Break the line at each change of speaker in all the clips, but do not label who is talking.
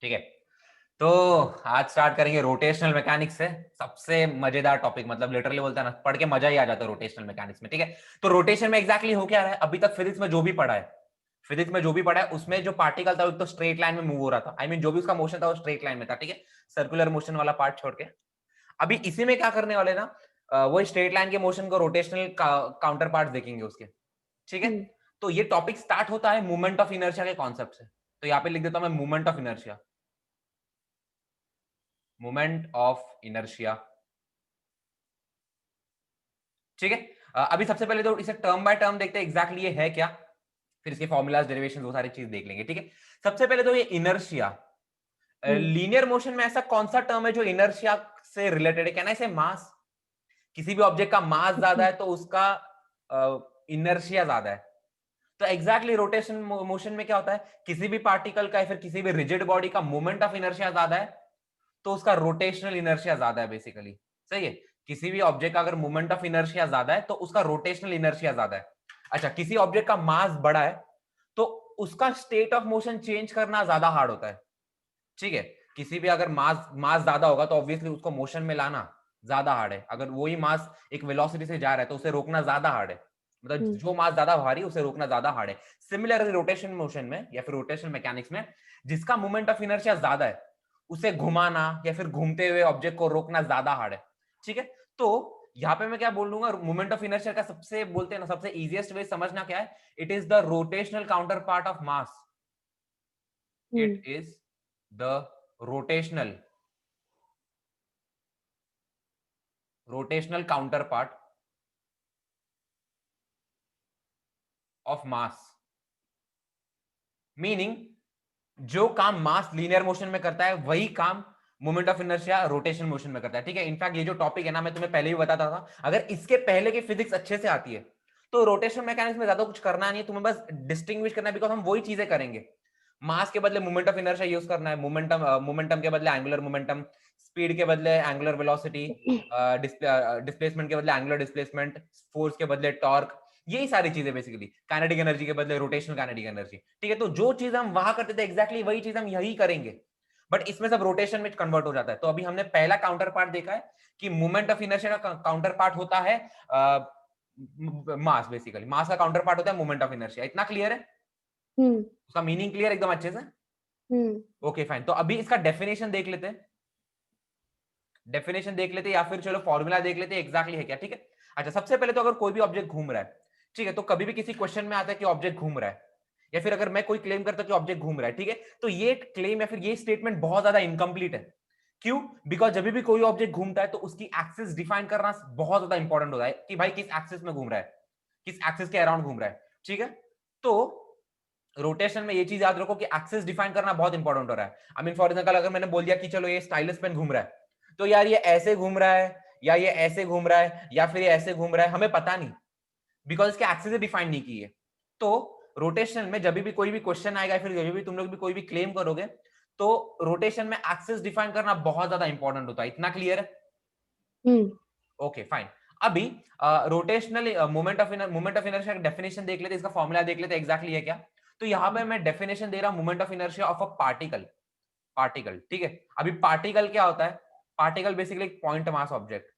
ठीक है, तो आज स्टार्ट करेंगे रोटेशनल मैकेनिक्स से। सबसे मजेदार टॉपिक, मतलब लिटरली बोलता है ना, पढ़ के मजा ही आ जाता है रोटेशनल मैकेनिक्स में। ठीक है, तो रोटेशन में एग्जैक्टली हो क्या रहा है, अभी तक फिजिक्स में जो भी पढ़ा है, उसमें जो पार्टिकल था वो तो स्ट्रेट लाइन में मूव हो रहा था। आई मीन जो भी उसका मोशन था वो स्ट्रेट लाइन में था। ठीक है, सर्कुलर मोशन वाला पार्ट छोड़ के अभी इसी में क्या करने वाले ना, वो स्ट्रेट लाइन के मोशन को रोटेशनल काउंटर पार्ट देखेंगे उसके। ठीक है, तो ये टॉपिक स्टार्ट होता है मूवमेंट ऑफ इनर्शिया के कॉन्सेप्ट से। तो यहाँ पे लिख देता हूं मैं movement of inertia, moment of inertia. ठीक है, अभी सबसे पहले तो इसे टर्म बाय टर्म देखते हैं एग्जैक्टली ये है क्या, फिर इसके फॉर्मूलाज, डेरिवेशन, वो सारी चीज देख लेंगे। ठीक है, सबसे पहले तो ये इनर्शिया, लीनियर मोशन में ऐसा कौन सा टर्म है जो इनर्शिया से रिलेटेड है? कहना इसे मास, किसी भी ऑब्जेक्ट का मास ज्यादा है तो उसका इनर्शिया ज्यादा है। तो एग्जैक्टली रोटेशन मोशन में क्या होता है, किसी भी पार्टिकल का या फिर किसी भी रिजिड बॉडी का मोमेंट ऑफ इनर्शिया ज्यादा है तो उसका रोटेशनल इनर्शिया ज्यादा है बेसिकली। सही है, किसी भी ऑब्जेक्ट का अगर मोमेंट ऑफ इनर्शिया ज्यादा है तो उसका रोटेशनल इनर्शिया ज्यादा है। अच्छा, किसी ऑब्जेक्ट का मास बड़ा है तो उसका स्टेट ऑफ मोशन चेंज करना ज्यादा हार्ड होता है। ठीक है, किसी भी अगर मास मास ज्यादा होगा तो ऑब्वियसली उसको मोशन में लाना ज्यादा हार्ड है। अगर वही मास एक वेलोसिटी से जा रहा है तो उसे रोकना ज्यादा हार्ड है। मतलब जो मास ज्यादा भारी उसे रोकना ज्यादा हार्ड है। सिमिलरली रोटेशन मोशन में या फिर रोटेशन मैकेनिक्स में जिसका मोमेंट ऑफ इनर्शिया ज्यादा है उसे घुमाना या फिर घूमते हुए ऑब्जेक्ट को रोकना ज्यादा हार्ड है। ठीक है, तो यहाँ पे मैं क्या बोल दूंगा, मोमेंट ऑफ इनर्शिया का सबसे बोलते हैं ना, सबसे इजीएस्ट वे समझना क्या है, it is the rotational counter part of mass. It is the rotational counterpart of mass, meaning जो काम मास लीनियर मोशन में करता है वही काम moment of inertia rotation motion में करता है। ठीक है, इनफैक्ट ये जो टॉपिक है ना, मैं तुम्हें पहले ही बताता था, अगर इसके पहले की फिजिक्स अच्छे से आती है तो रोटेशन मैकेनिक्स में ज्यादा कुछ करना नहीं है, तुम्हें बस डिस्टिंग्विश करना है, बिकॉज हम वही चीजें करेंगे। मास के बदले मोमेंट ऑफ इनर्शिया यूज करना है, मोमेंटम के बदले एंगुलर मोमेंटम, स्पीड के बदले एंगुलर वेलोसिटी, डिस्प्लेसमेंट के बदले एंगुलर डिस्प्लेसमेंट, फोर्स के बदले टॉर्क, यही सारी चीजें बेसिकली, काइनेटिक एनर्जी के बदले रोटेशनल काइनेटिक एनर्जी। ठीक है, तो जो चीज हम वहां करते थे एग्जैक्टली वही चीज हम यही करेंगे, बट इसमें सब रोटेशन में कन्वर्ट हो जाता है। तो अभी हमने पहला काउंटर पार्ट देखा है कि मूवमेंट ऑफ इनर्शिया का काउंटर पार्ट होता है मास। बेसिकली मास का काउंटर पार्ट होता है मूवमेंट ऑफ इनर्शिया। इतना क्लियर है? उसका मीनिंग क्लियर एकदम अच्छे से? ओके फाइन, तो अभी इसका डेफिनेशन देख लेते हैं, या फिर चलो फॉर्मूला देख लेते हैं एग्जैक्टली है क्या। ठीक है, अच्छा, सबसे पहले तो अगर कोई भी ऑब्जेक्ट घूम रहा है, ठीक है, तो कभी भी किसी क्वेश्चन में आता है कि ऑब्जेक्ट घूम रहा है, या फिर अगर मैं कोई क्लेम करता हूं कि ऑब्जेक्ट घूम रहा है, ठीक है, तो ये क्लेम या फिर ये स्टेटमेंट बहुत ज्यादा इनकम्प्लीट है। क्यों? बिकॉज जब भी कोई ऑब्जेक्ट घूमता है तो उसकी एक्सिस डिफाइन करना बहुत ज्यादा इंपॉर्टेंट होता है कि भाई किस एक्सिस में घूम रहा है, किस एक्सिस के अराउंड घूम रहा है। ठीक है, तो रोटेशन में ये चीज याद रखो कि एक्सिस डिफाइन करना बहुत इंपॉर्टेंट हो रहा है। आई मीन फॉर एग्जांपल अगर मैंने बोल दिया कि चलो ये स्टाइलस पेन घूम रहा है, तो यार ये ऐसे घूम रहा है या ये ऐसे घूम रहा है या फिर ये ऐसे घूम रहा है, हमें पता नहीं, बिकॉज इसके एक्सिस डिफाइन नहीं की है। तो रोटेशन में जब भी कोई भी क्वेश्चन आएगा, फिर जब भी तुम लोग भी कोई भी क्लेम करोगे, तो रोटेशन में एक्सिस डिफाइन करना बहुत ज्यादा इंपॉर्टेंट होता है। इतना क्लियर है? ओके फाइन, अभी रोटेशनल मोमेंट ऑफ इनर्शिया का डेफिनेशन देख लेते, इसका फॉर्मूला देख लेते एग्जैक्टली है क्या। तो यहां पे मैं डेफिनेशन दे रहा हूं moment of inertia of a particle. ठीक है, अभी पार्टिकल क्या होता है? पार्टिकल बेसिकली एक point mass object.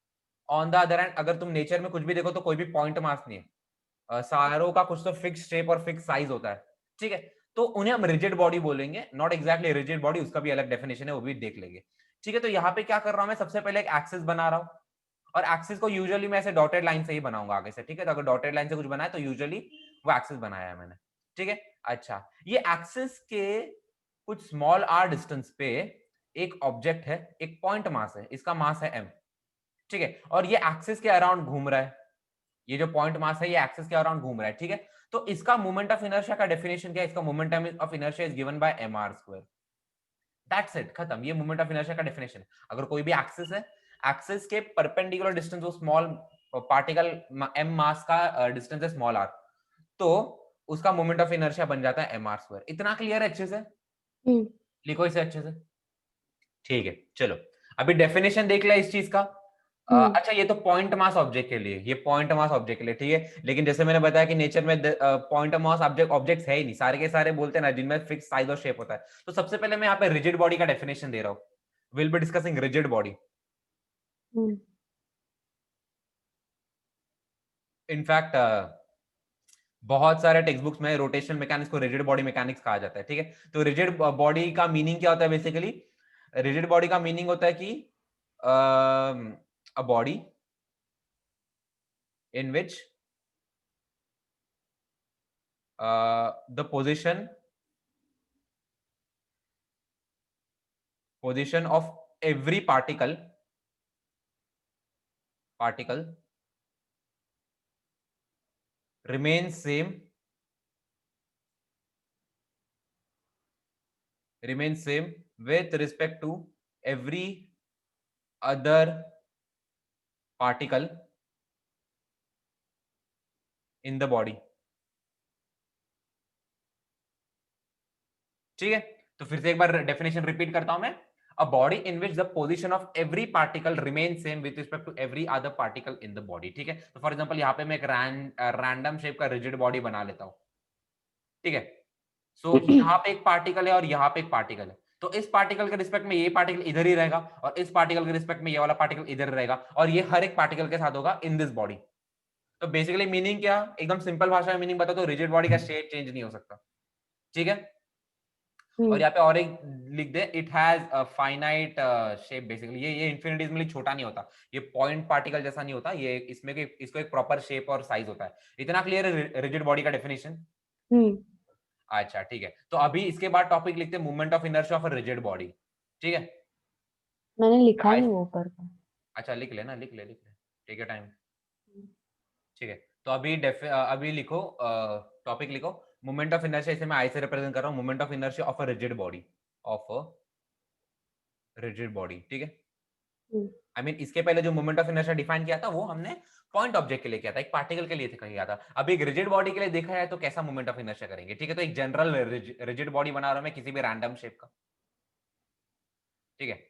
On the other hand अगर तुम नेचर में कुछ भी देखो तो कोई भी पॉइंट मास नहीं है, सारों का कुछ तो फिक्स शेप और फिक्स साइज होता है। ठीक है, तो उन्हें हम रिजिड बॉडी बोलेंगे, नॉट एग्जैक्टली रिजिड बॉडी, उसका भी अलग डेफिनेशन है, वो भी देख लेंगे। ठीक है, तो यहाँ पे क्या कर रहा हूं मैं, सबसे पहले एक एक्सिस बना रहा हूं, और एक्सिस को यूजुअली मैं ऐसे डॉटेड लाइन से ही बनाऊंगा आगे से। ठीक है, तो अगर डॉटेड लाइन से कुछ बनाया तो यूजुअली वो एक्सिस बनाया है मैंने। ठीक है, अच्छा, ये एक्सिस के कुछ स्मॉल आर डिस्टेंस पे एक ऑब्जेक्ट है, एक पॉइंट मास है, इसका मास है m। ठीक है, और ये एक्सिस के अराउंड घूम रहा है, ये जो पॉइंट मास है ये एक्सिस के अराउंड घूम रहा है। ठीक है, तो इसका मोमेंट ऑफ इनर्शिया का डेफिनेशन क्या है? इसका moment of inertia is given bye mr²। That's it, खत्म, ये मोमेंट ऑफ इनर्शिया का डेफिनेशन। अगर कोई भी एक्सिस है, एक्सिस के परपेंडिकुलर डिस्टेंस वो स्मॉल पार्टिकल m मास का डिस्टेंस है स्मॉल r, तो उसका मोमेंट ऑफ इनर्शिया बन जाता है mr²। इतना क्लियर है अच्छे से? लिखो इसे अच्छे से। ठीक है, चलो, अभी डेफिनेशन देख लिया इस चीज का, अच्छा ये तो पॉइंट मास ऑब्जेक्ट के लिए, ये पॉइंट मास ऑब्जेक्ट के लिए ठीक है, लेकिन जैसे मैंने बताया कि नेचर में पॉइंट मास ऑब्जेक्ट्स है ही नहीं, सारे के सारे बोलते हैं ना जिनमें फिक्स साइज और शेप होता है। तो सबसे पहले मैं यहाँ पे रिजिड बॉडी का डेफिनेशन दे रहा हूँ, will be discussing rigid body. In fact बहुत सारे टेक्स्ट बुक्स में रोटेशन मैकेनिक्स को रिजिड बॉडी मैकेनिक्स कहा जाता है, ठीक है। तो रिजिड बॉडी का मीनिंग क्या होता है बेसिकली? रिजिड बॉडी का मीनिंग होता है कि a body in which the position of every particle remains same with respect to every other particle in the body। ठीक है, तो फिर से एक बार डेफिनेशन रिपीट करता हूं मैं। A body in which the position of every particle remains same with respect to every other particle in the body। ठीक है, तो फॉर एग्जांपल यहाँ पे मैं एक रैंडम शेप का रिजिड बॉडी बना लेता हूं, ठीक है। सो यहाँ पे एक पार्टिकल है और यहाँ पे एक पार्टिकल है, तो इस पार्टिकल के रिस्पेक्ट में ये पार्टिकल इधर ही रहेगा और इस पार्टिकल के रिस्पेक्ट में ये वाला पार्टिकल इधर रहेगा, और ये हर एक पार्टिकल के साथ होगा इन दिस बॉडी। तो बेसिकली मीनिंग क्या, एकदम सिंपल भाषा में मीनिंग बता तो रिजिड बॉडी का शेप चेंज नहीं हो सकता, ठीक है। और यहाँ पे और एक लिख दे, it has a finite shape. Basically ये इन्फिनिटेसिमली छोटा नहीं होता, ये पॉइंट पार्टिकल जैसा नहीं होता, ये इसमें इसको एक प्रॉपर शेप और साइज होता है। इतना क्लियर है रिजिड बॉडी का डेफिनेशन? अच्छा ठीक है, तो अभी इसके बाद टॉपिक लिखते हैं movement of inertia of a rigid body, ठीक है।
मैंने लिखा नहीं वो ऊपर का।
अच्छा लिख ले, टेक योर टाइम, ठीक है। तो अभी लिखो, टॉपिक लिखो मूवमेंट ऑफ इनर्शिया, इसे मैं आई से रिप्रेजेंट कर रहा हूँ, movement of inertia of a rigid body, ठीक है। आई मीन इसके पहले जो मोमेंट ऑफ इनर्शिया डिफाइन किया था वो हमने पॉइंट ऑब्जेक्ट के लिए किया था, एक पार्टिकल के लिए किया था। अब एक रिजिड बॉडी के लिए देखा जाए तो कैसा मोमेंट ऑफ इनर्शिया करेंगे, ठीक है। तो एक जनरल रिजिड बॉडी बना रहा हूं मैं किसी भी रैंडम शेप का, ठीक है।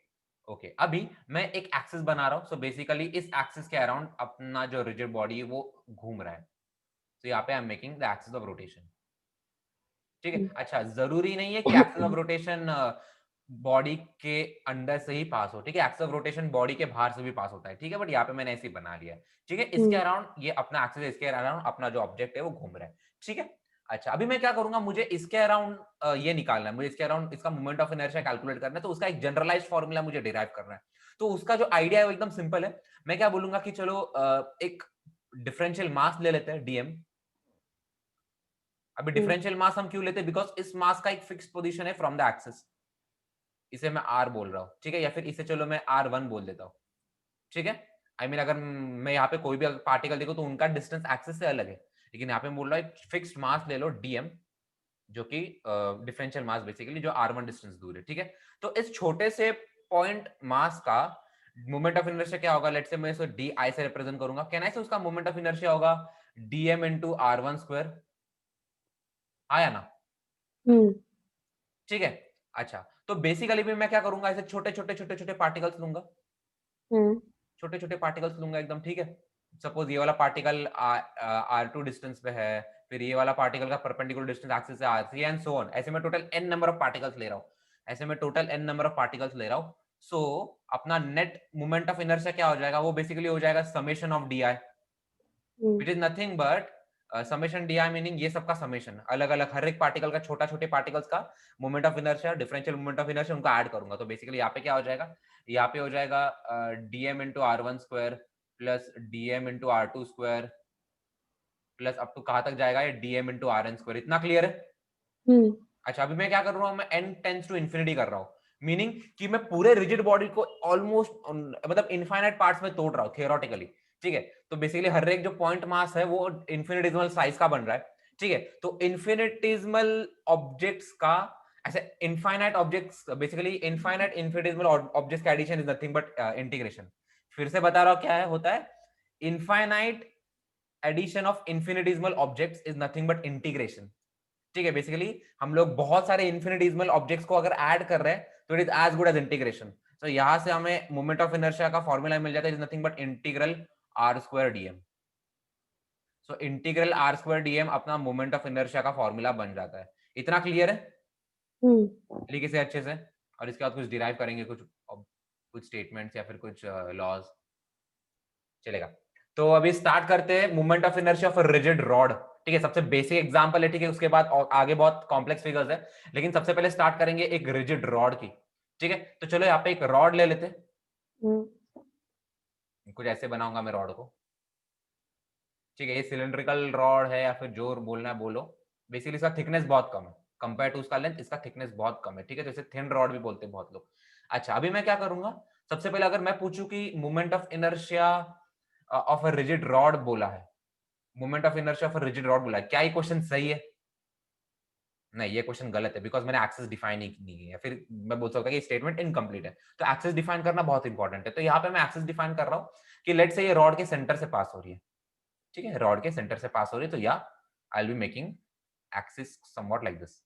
ओके, अभी मैं एक एक्सिस बना रहा हूं, सो बेसिकली इस एक्सिस के अराउंड अपना जो रिजिड बॉडी है वो घूम रहा है, तो यहाँ पे I am making the axis of rotation, ठीक है। अच्छा जरूरी नहीं है कि एक्सिस ऑफ रोटेशन बॉडी के अंदर से ही पास हो, ठीक है। एक्सिस ऑफ रोटेशन बॉडी के बाहर से भी पास होता है, ठीक है, बट यहाँ पे मैंने ऐसे ही बना लिया है, ठीक है। इसके अराउंड ये अपना एक्सिस, इसके अराउंड अपना जो ऑब्जेक्ट है वो घूम रहा है, ठीक है। अच्छा अभी मैं क्या करूंगा, मुझे इसके अराउंड ये निकालना है, मुझे इसके अराउंड इसका मोमेंट ऑफ इनर्शिया कैलकुलेट करना है, तो उसका एक जनरलाइज्ड फॉर्मूला मुझे डिराइव करना है। तो उसका जो आइडिया है वो एकदम सिंपल है। मैं क्या बोलूंगा कि चलो एक डिफरेंशियल मास ले लेते हैं, डीएम। अभी डिफरेंशियल मास हम क्यों लेते हैं, बिकॉज इस मास का एक फिक्स पोजीशन है फ्रॉम द एक्सिस, इसे मैं आर बोल रहा हूं, ठीक है, या फिर इसे चलो मैं R1 बोल देता हूं, ठीक है। आई मीन अगर मैं यहाँ पे कोई भी पार्टिकल देखो तो उनका डिस्टेंस एक्सिस से अलग है, लेकिन यहाँ पे बोल रहा है फिक्स्ड मास ले लो डीएम, जो कि डिफरेंशियल मास बेसिकली जो R1 डिस्टेंस दूर है, ठीक है। तो इस छोटे से पॉइंट मास का मोमेंट ऑफ इनर्शिया क्या होगा, लेट्स से मैं इसे डी आई से रिप्रेजेंट करूंगा, कैन आई से उसका मोमेंट ऑफ इनर्शिया होगा डीएम इंटू R1 स्क्वायर, आया ना, ठीक है। अच्छा तो बेसिकली भी मैं क्या करूंगा, ऐसे छोटे छोटे छोटे छोटे पार्टिकल्स लूंगा, छोटे छोटे पार्टिकल्स लूंगा एकदम, ठीक है। सपोज ये वाला पार्टिकल R2 डिस्टेंस पे है, फिर ये वाला पार्टिकल का परपेंडिकुलर डिस्टेंस एक्सिस से R3 एंड सो ऑन, ऐसे मैं total n number of particles ले रहा हूं, सो अपना नेट मोमेंट ऑफ इनर्शिया क्या हो जाएगा, वो बेसिकली हो जाएगा summation of D I, which is nothing but summation D I, meaning ये सबका समेशन, अलग अलग हर एक पार्टिकल का, छोटा छोटे पार्टिकल्स का moment of inertia, differential moment of inertia, उनका ऐड करूंगा। तो बेसिकली यहाँ पे क्या हो जाएगा, यहाँ पे हो जाएगा dm into R1 square plus dm into R2 square plus up to कहां तक जाएगा, ये डीएम इंटू RN स्क्वायर। इतना क्लियर है? अच्छा अभी मैं क्या कर रहा हूँ, मैं n टेंस टू इन्फिनिटी कर रहा हूँ, मीनिंग कि मैं पूरे रिजिड बॉडी को ऑलमोस्ट मतलब इनफाइनाइट पार्ट्स में तोड़ रहा हूँ थियोरेटिकली, ठीक है। तो बेसिकली हर एक जो पॉइंट मास है वो इन्फिनिटेसिमल साइज का बन रहा है, ठीक है। तो इन्फिनिटेसिमल ऑब्जेक्ट्स का ऐसे infinite objects, basically infinite infinitesimal objects का addition is nothing but integration. फिर से बता रहा हूँ क्या है होता है, infinite addition of infinitesimal objects is nothing but integration, ठीक है। बेसिकली हम लोग बहुत सारे इन्फिनिटेसिमल ऑब्जेक्ट्स को अगर ऐड कर रहे हैं तो it is as good as integration. तो यहां से हमें मोमेंट ऑफ इनर्शिया का फॉर्मूला मिल जाता है, is nothing but integral r square dm. So integral r square dm अपना मोमेंट ऑफ इनर्शिया का फॉर्मूला बन जाता है। इतना क्लियर है? लिखे से अच्छे से, और इसके बाद कुछ डिराइव करेंगे, कुछ स्टेटमेंट्स या फिर कुछ लॉज चलेगा। तो अभी स्टार्ट करते हैं moment of inertia of rigid rod. ठीक है, सबसे बेसिक एग्जांपल है, ठीक है, उसके बाद आगे बहुत कॉम्प्लेक्स फिगर्स है, लेकिन सबसे पहले स्टार्ट करेंगे एक रिजिड रॉड की। ठीक है, तो चलो यहाँ पे एक रॉड ले लेते हैं। कुछ ऐसे बनाऊंगा मैं रॉड को। ठीक है, ये सिलिंड्रिकल रॉड है या फिर जो बोलना है बोलो। बेसिकली इसका थिकनेस बहुत कम है कंपेयर टू उसका लेंथ, इसका थिकनेस बहुत कम है। ठीक है, तो इसे थिन रॉड भी बोलते हैं बहुत लोग। अच्छा, अभी मैं क्या करूंगा, सबसे पहले अगर मैं पूछूं कि moment of inertia of a rigid rod बोला है, moment of inertia of a rigid rod बोला है, क्या ये क्वेश्चन सही है? नहीं, ये क्वेश्चन गलत है, बिकॉज मैंने एक्सेस डिफाइन ही नहीं किया, फिर मैं बोल सकता हूं कि स्टेटमेंट इनकम्प्लीट है। तो एक्सेस डिफाइन करना बहुत इंपॉर्टेंट है। तो यहाँ पे मैं एक्सेस डिफाइन कर रहा हूँ कि लेट से ये रॉड के सेंटर से पास हो रही है। ठीक है, रॉड के सेंटर से पास हो रही है, तो या आई will be making axis somewhat like this.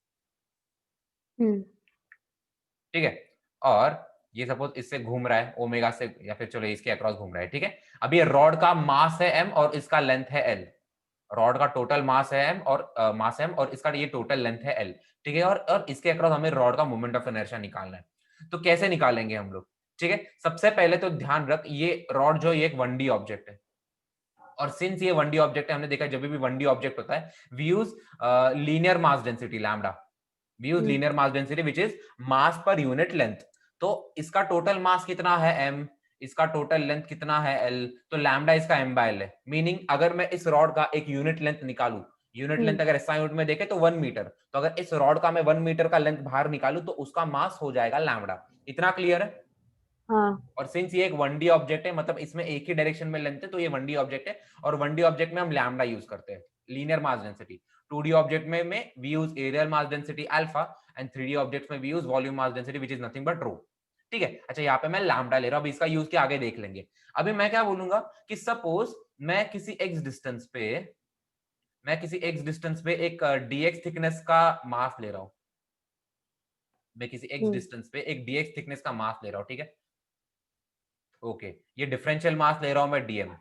ठीक है, और ये सपोज इससे घूम रहा है ओमेगा से, या फिर चलो इसके अक्रॉस घूम रहा है। ठीक है, अभी ये रॉड का मास है m और इसका लेंथ है l। रॉड का टोटल मास है m और मास m और इसका ये टोटल लेंथ है l। ठीक है, और इसके अक्रॉस हमें रॉड का मोमेंट ऑफ इनर्शिया निकालना है। तो कैसे निकालेंगे हम लोग? ठीक है, सबसे पहले तो ध्यान रख, ये रॉड जो ये एक 1D ऑब्जेक्ट है, और सिंस ये 1D ऑब्जेक्ट है, हमने देखा जब भी 1D ऑब्जेक्ट होता है we use linear mass density lambda, we use linear mass density which is mass per unit length. तो इसका टोटल मास कितना है m, इसका टोटल लेंथ कितना है l, तो लैम्डा इसका m बाय l है। मीनिंग अगर मैं इस रॉड का एक यूनिट लेंथ निकालू, यूनिट लेंथ अगर SI यूनिट में देखे तो 1 मीटर, तो अगर इस रॉड का मैं 1 मीटर का लेंथ बाहर निकालू तो उसका मास हो जाएगा लैम्डा। इतना क्लियर है?
हाँ।
और सिंस ये एक 1D ऑब्जेक्ट है, मतलब इसमें एक ही डायरेक्शन में लेंथ है, तो ये 1D ऑब्जेक्ट है, और 1D ऑब्जेक्ट में हम लैम्डा यूज करते हैं, linear mass density. 2D object में we use areal mass density alpha, and 3D object में we use volume mass density which is nothing but rho. ठीक है, अच्छा यहाँ पे मैं लैम्डा ले रहा हूं, अभी इसका यूज के आगे देख लेंगे। अभी मैं क्या बोलूंगा कि सपोज मैं किसी x डिस्टेंस पे एक dx थिकनेस का मास ले रहा हूं, मैं किसी x डिस्टेंस पे एक dx थिकनेस का मास ले रहा हूं। ठीक है, ओके, ये डिफरेंशियल मास ले रहा हूं मैं dm।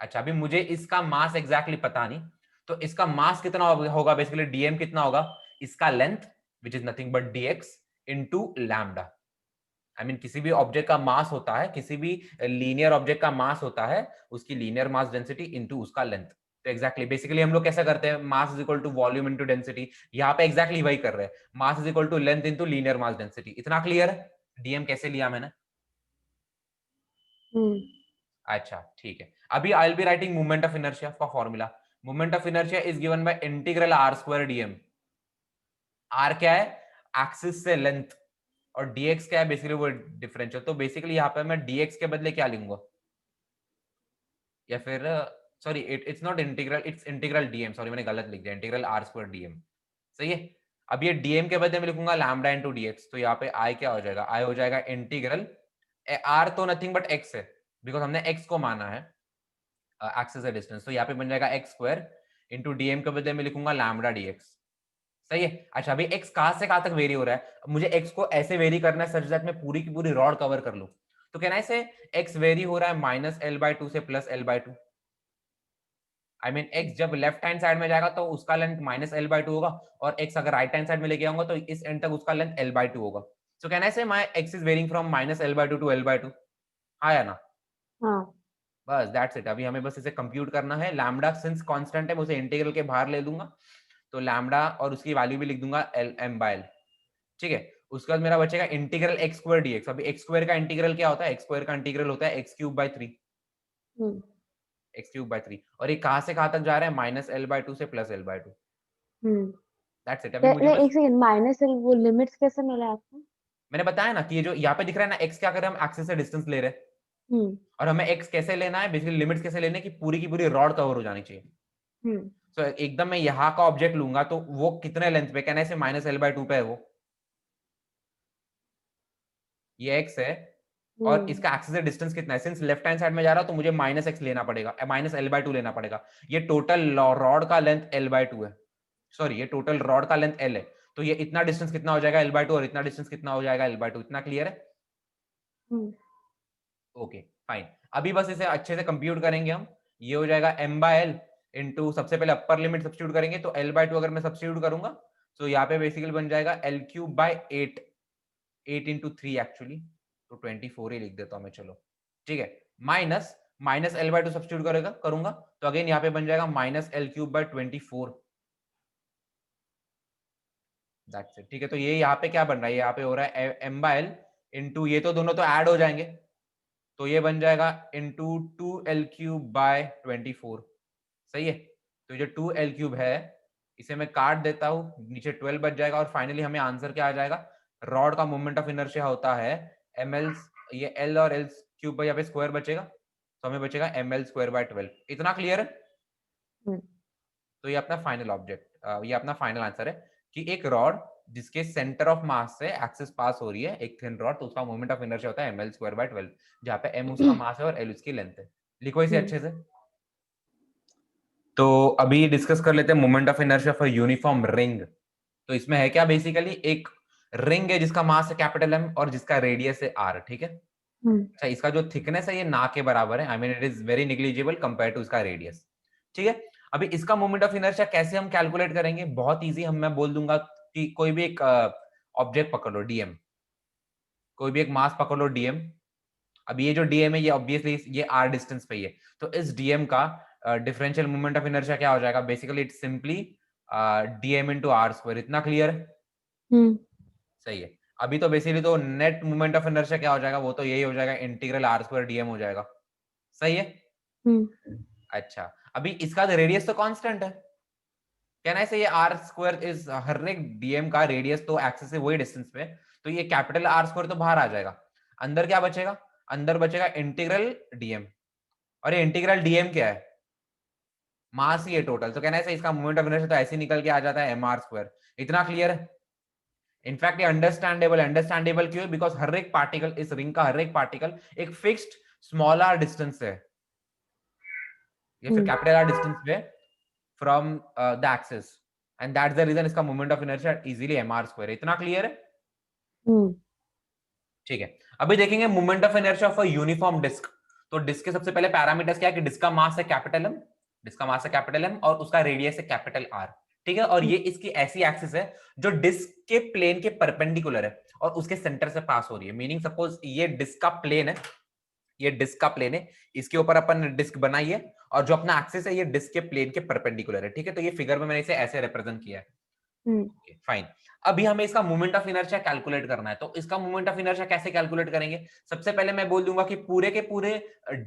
अच्छा, अभी मुझे इसका मास एग्जैक्टली पता नहीं, तो इसका मास कितना होगा, बेसिकली dm कितना होगा, इसका length which is nothing but dx into lambda. I mean किसी भी ऑब्जेक्ट का मास होता है, किसी भी लीनियर ऑब्जेक्ट का मास होता है उसकी लीनियर मास डेंसिटी इनटू उसका लेंथ। तो एग्जैक्टली बेसिकली हम लोग कैसा करते हैं, mass is equal to volume into density, यहाँ पे एग्जैक्टली वही कर रहे हैं, mass is equal to length into linear mass density. इतना क्लियर है डीएम कैसे लिया मैंने? अच्छा, ठीक है, अभी I will be writing moment of inertia का formula. Moment of inertia is given by integral r square DM. Are क्या है, एक्सिस से लेंथ, और dx क्या है, बेसिकली वो डिफरेंशियल। तो बेसिकली यहाँ पे मैं dx के बदले क्या लूंगा, या फिर sorry it's not integral, it's integral dm, sorry मैंने गलत लिख दिया, इंटीग्रल r स्क्वायर dm। सही है, अब ये dm के बदले में लिखूंगा लैम्डा इनटू dx, तो यहाँ पे i क्या हो जाएगा, i हो जाएगा इंटीग्रल, r तो नथिंग बट x है, बिकॉज हमने x को माना है एक्सिस है डिस्टेंस, तो यहाँ पे बन जाएगा x स्क्वायर इंटू dm के बदले में लिखूंगा लैम्डा dx। सही है, अच्छा अभी x कहां से कहां तक वेरी हो रहा है, मुझे x को ऐसे वेरी करना है सच दैट मैं पूरी की पूरी रॉड कवर कर लूं। तो कहना है से x वेरी हो रहा है -l/2 से +l/2। आई मीन x जब लेफ्ट हैंड साइड में जाएगा तो उसका लेंथ -l/2 होगा, और x अगर राइट हैंड साइड में लेके आऊंगा तो इस एंड तक उसका लेंथ l/2 होगा। सो कहना है say my x is varying from -l/2 to l/2। हाँ या ना?
हाँ।
बस दैट्स इट। अभी हमें बस इसे कंप्यूट करना है, लैम्डा सिंस कांस्टेंट है मैं उसे इंटीग्रल के बाहर ले लूंगा, तो लैम्डा और उसकी वैल्यू भी लिख दूंगा m/l। ठीक है, उसके बाद मेरा बचेगा इंटीग्रल x स्क्वायर dx। अभी x स्क्वायर का इंटीग्रल क्या होता है, x स्क्वायर का इंटीग्रल होता है x³/3, x³/3, और ये कहां से कहां तक जा रहा है, -l/2 से +l/2। That's it. अभी मुझे बस
एक सेकंड, माइनस वो लिमिट्स कैसे मिला आपको?
मैंने बताया ना कि ये जो यहाँ पे दिख रहा है ना x, क्या कर रहे हैं हम एक्सिस से डिस्टेंस ले रहे हैं, और हमें x कैसे लेना है, बेसिकली लिमिट्स कैसे लेने की पूरी की पूरी रॉड कवर हो जानी चाहिए। तो एकदम मैं यहाँ का ऑब्जेक्ट लूंगा तो वो कितने लेंथ पे, कहना है -l/2 पे है वो, ये x है, और इसका एक्सिस से डिस्टेंस कितना है, सिंस लेफ्ट हैंड साइड में जा रहा है तो मुझे -x लेना पड़ेगा, -l/2 लेना पड़ेगा। ये टोटल रॉड का लेंथ l/2 है, सॉरी ये टोटल रॉड का लेंथ l है, तो ये इतना डिस्टेंस कितना हो जाएगा l/2, और इतना डिस्टेंस कितना हो जाएगा l/2। इतना क्लियर है? Okay fine. अभी बस इसे अच्छे से कंप्यूट करेंगे हम। ये हो जाएगा m बाय एल इंटू, सबसे पहले अपर लिमिट सब्स्टिट्यूट करेंगे तो l/2 अगर मैं सब्स्टिट्यूट करूंगा तो यहाँ पे बेसिकली बन जाएगा l³/8, 8 इंटू 3 एक्चुअली, तो 24 ही लिख देता हूं मैं, चलो ठीक है। माइनस माइनस l/2 सब्स्टिट्यूट करेगा करूंगा तो अगेन यहाँ पे बन जाएगा -l³/24। दैट्स इट, ठीक है। तो ये यहाँ पे क्या बन रहा है, यहाँ पे हो रहा है m बाय एल इंटू, ये तो दोनों तो ऐड हो जाएंगे तो ये बन जाएगा इंटू 2l³/24। सही है। तो जो 2l³ है इसे मैं काट देता हूं, नीचे 12 बच जाएगा और फाइनली हमें आंसर क्या आ जाएगा। रॉड का मोमेंट ऑफ इनर्शिया होता है ml, ये l और l³ यहाँ पे स्क्वायर बचेगा तो हमें बचेगा ml²/12। इतना क्लियर है। तो ये अपना फाइनल ऑब्जेक्ट, ये अपना फाइनल आंसर है कि एक रॉड जिसके सेंटर ऑफ मास से एक्सिस पास हो रही है, एक थिन रॉड, तो उसका मोमेंट ऑफ इनर्शिया होता है ml²/12, जहाँ पे m उसका मास है और l उसकी लेंथ है। लिखो इसे अच्छे से। तो अभी डिस्कस कर लेते हैं moment of inertia for uniform ring. तो इसमें है क्या, बेसिकली एक रिंग है जिसका मास है कैपिटल M और जिसका रेडियस है r, ठीक है। अच्छा, इसका जो थिकनेस है ये ना के बराबर है, I mean it is very negligible compare to इसका रेडियस, ठीक है। अभी इसका मोमेंट ऑफ इनर्शिया कैसे हम कैलकुलेट करेंगे, बहुत इजी। मैं बोल दूंगा कि कोई भी एक ऑब्जेक्ट पकड़ लो dm, कोई भी एक मास पकड़ लो dm। अब ये जो dm है ये ऑब्वियसली ये r डिस्टेंस पे ही है, तो इस dm का डिफरेंशियल मोमेंट ऑफ इनर्शिया क्या हो जाएगा, basically it's simply dm into r²। इतना क्लियर है। सही है। अभी तो बेसिकली तो नेट मोमेंट ऑफ इनर्शिया क्या हो जाएगा, वो तो यही हो जाएगा, इंटीग्रल r² dm हो जाएगा। सही है। अच्छा, अभी इसका रेडियस तो कांस्टेंट है, कहना है ये r² इज हर एक dm का रेडियस तो एक्सिस से वही डिस्टेंस पे, तो ये कैपिटल r² तो बाहर आ जाएगा। अंदर क्या बचेगा, अंदर बचेगा इंटीग्रल dm, और ये इंटीग्रल dm क्या है, मास ही है टोटल। तो कहना है इसका मोमेंट ऑफ इनर्शिया तो ऐसे निकल के आ जाता है mr²। इतना क्लियर है। इनफैक्ट ये अंडरस्टैंडेबल, अंडरस्टैंडेबल क्यों है, बिकॉज हर एक पार्टिकल, इस रिंग का हर एक पार्टिकल एक फिक्स्ड स्मॉल r डिस्टेंस है, या फिर कैपिटल R डिस्टेंस पे from the axis, and that's the reason इसका moment of inertia easily mr²। इतना क्लियर है। ठीक है। अभी देखेंगे moment of inertia of a uniform disc. तो डिस्क के सबसे पहले पैरामीटर्स क्या है कि डिस्क का मास है कैपिटल M, डिस्क का मास है कैपिटल M और उसका रेडियस है कैपिटल R, ठीक है। और ये इसकी ऐसी एक्सिस है जो डिस्क के प्लेन के परपेंडिकुलर है और उसके सेंटर से पास हो रही है। मीनिंग सपोज ये डिस्क का प्लेन है, ये डिस्क का प्लेन है, इसके ऊपर अपन डिस्क बनाई है और जो अपना एक्सिस है ये डिस्क के प्लेन के परपेंडिकुलर है, ठीक है। तो ये फिगर में मैंने इसे ऐसे रिप्रेजेंट किया है। फाइन। अभी हमें इसका मोमेंट ऑफ इनर्शिया कैलकुलेट करना है, तो इसका मोमेंट ऑफ इनर्शिया कैसे कैलकुलेट करेंगे। सबसे पहले मैं बोल दूंगा कि पूरे के पूरे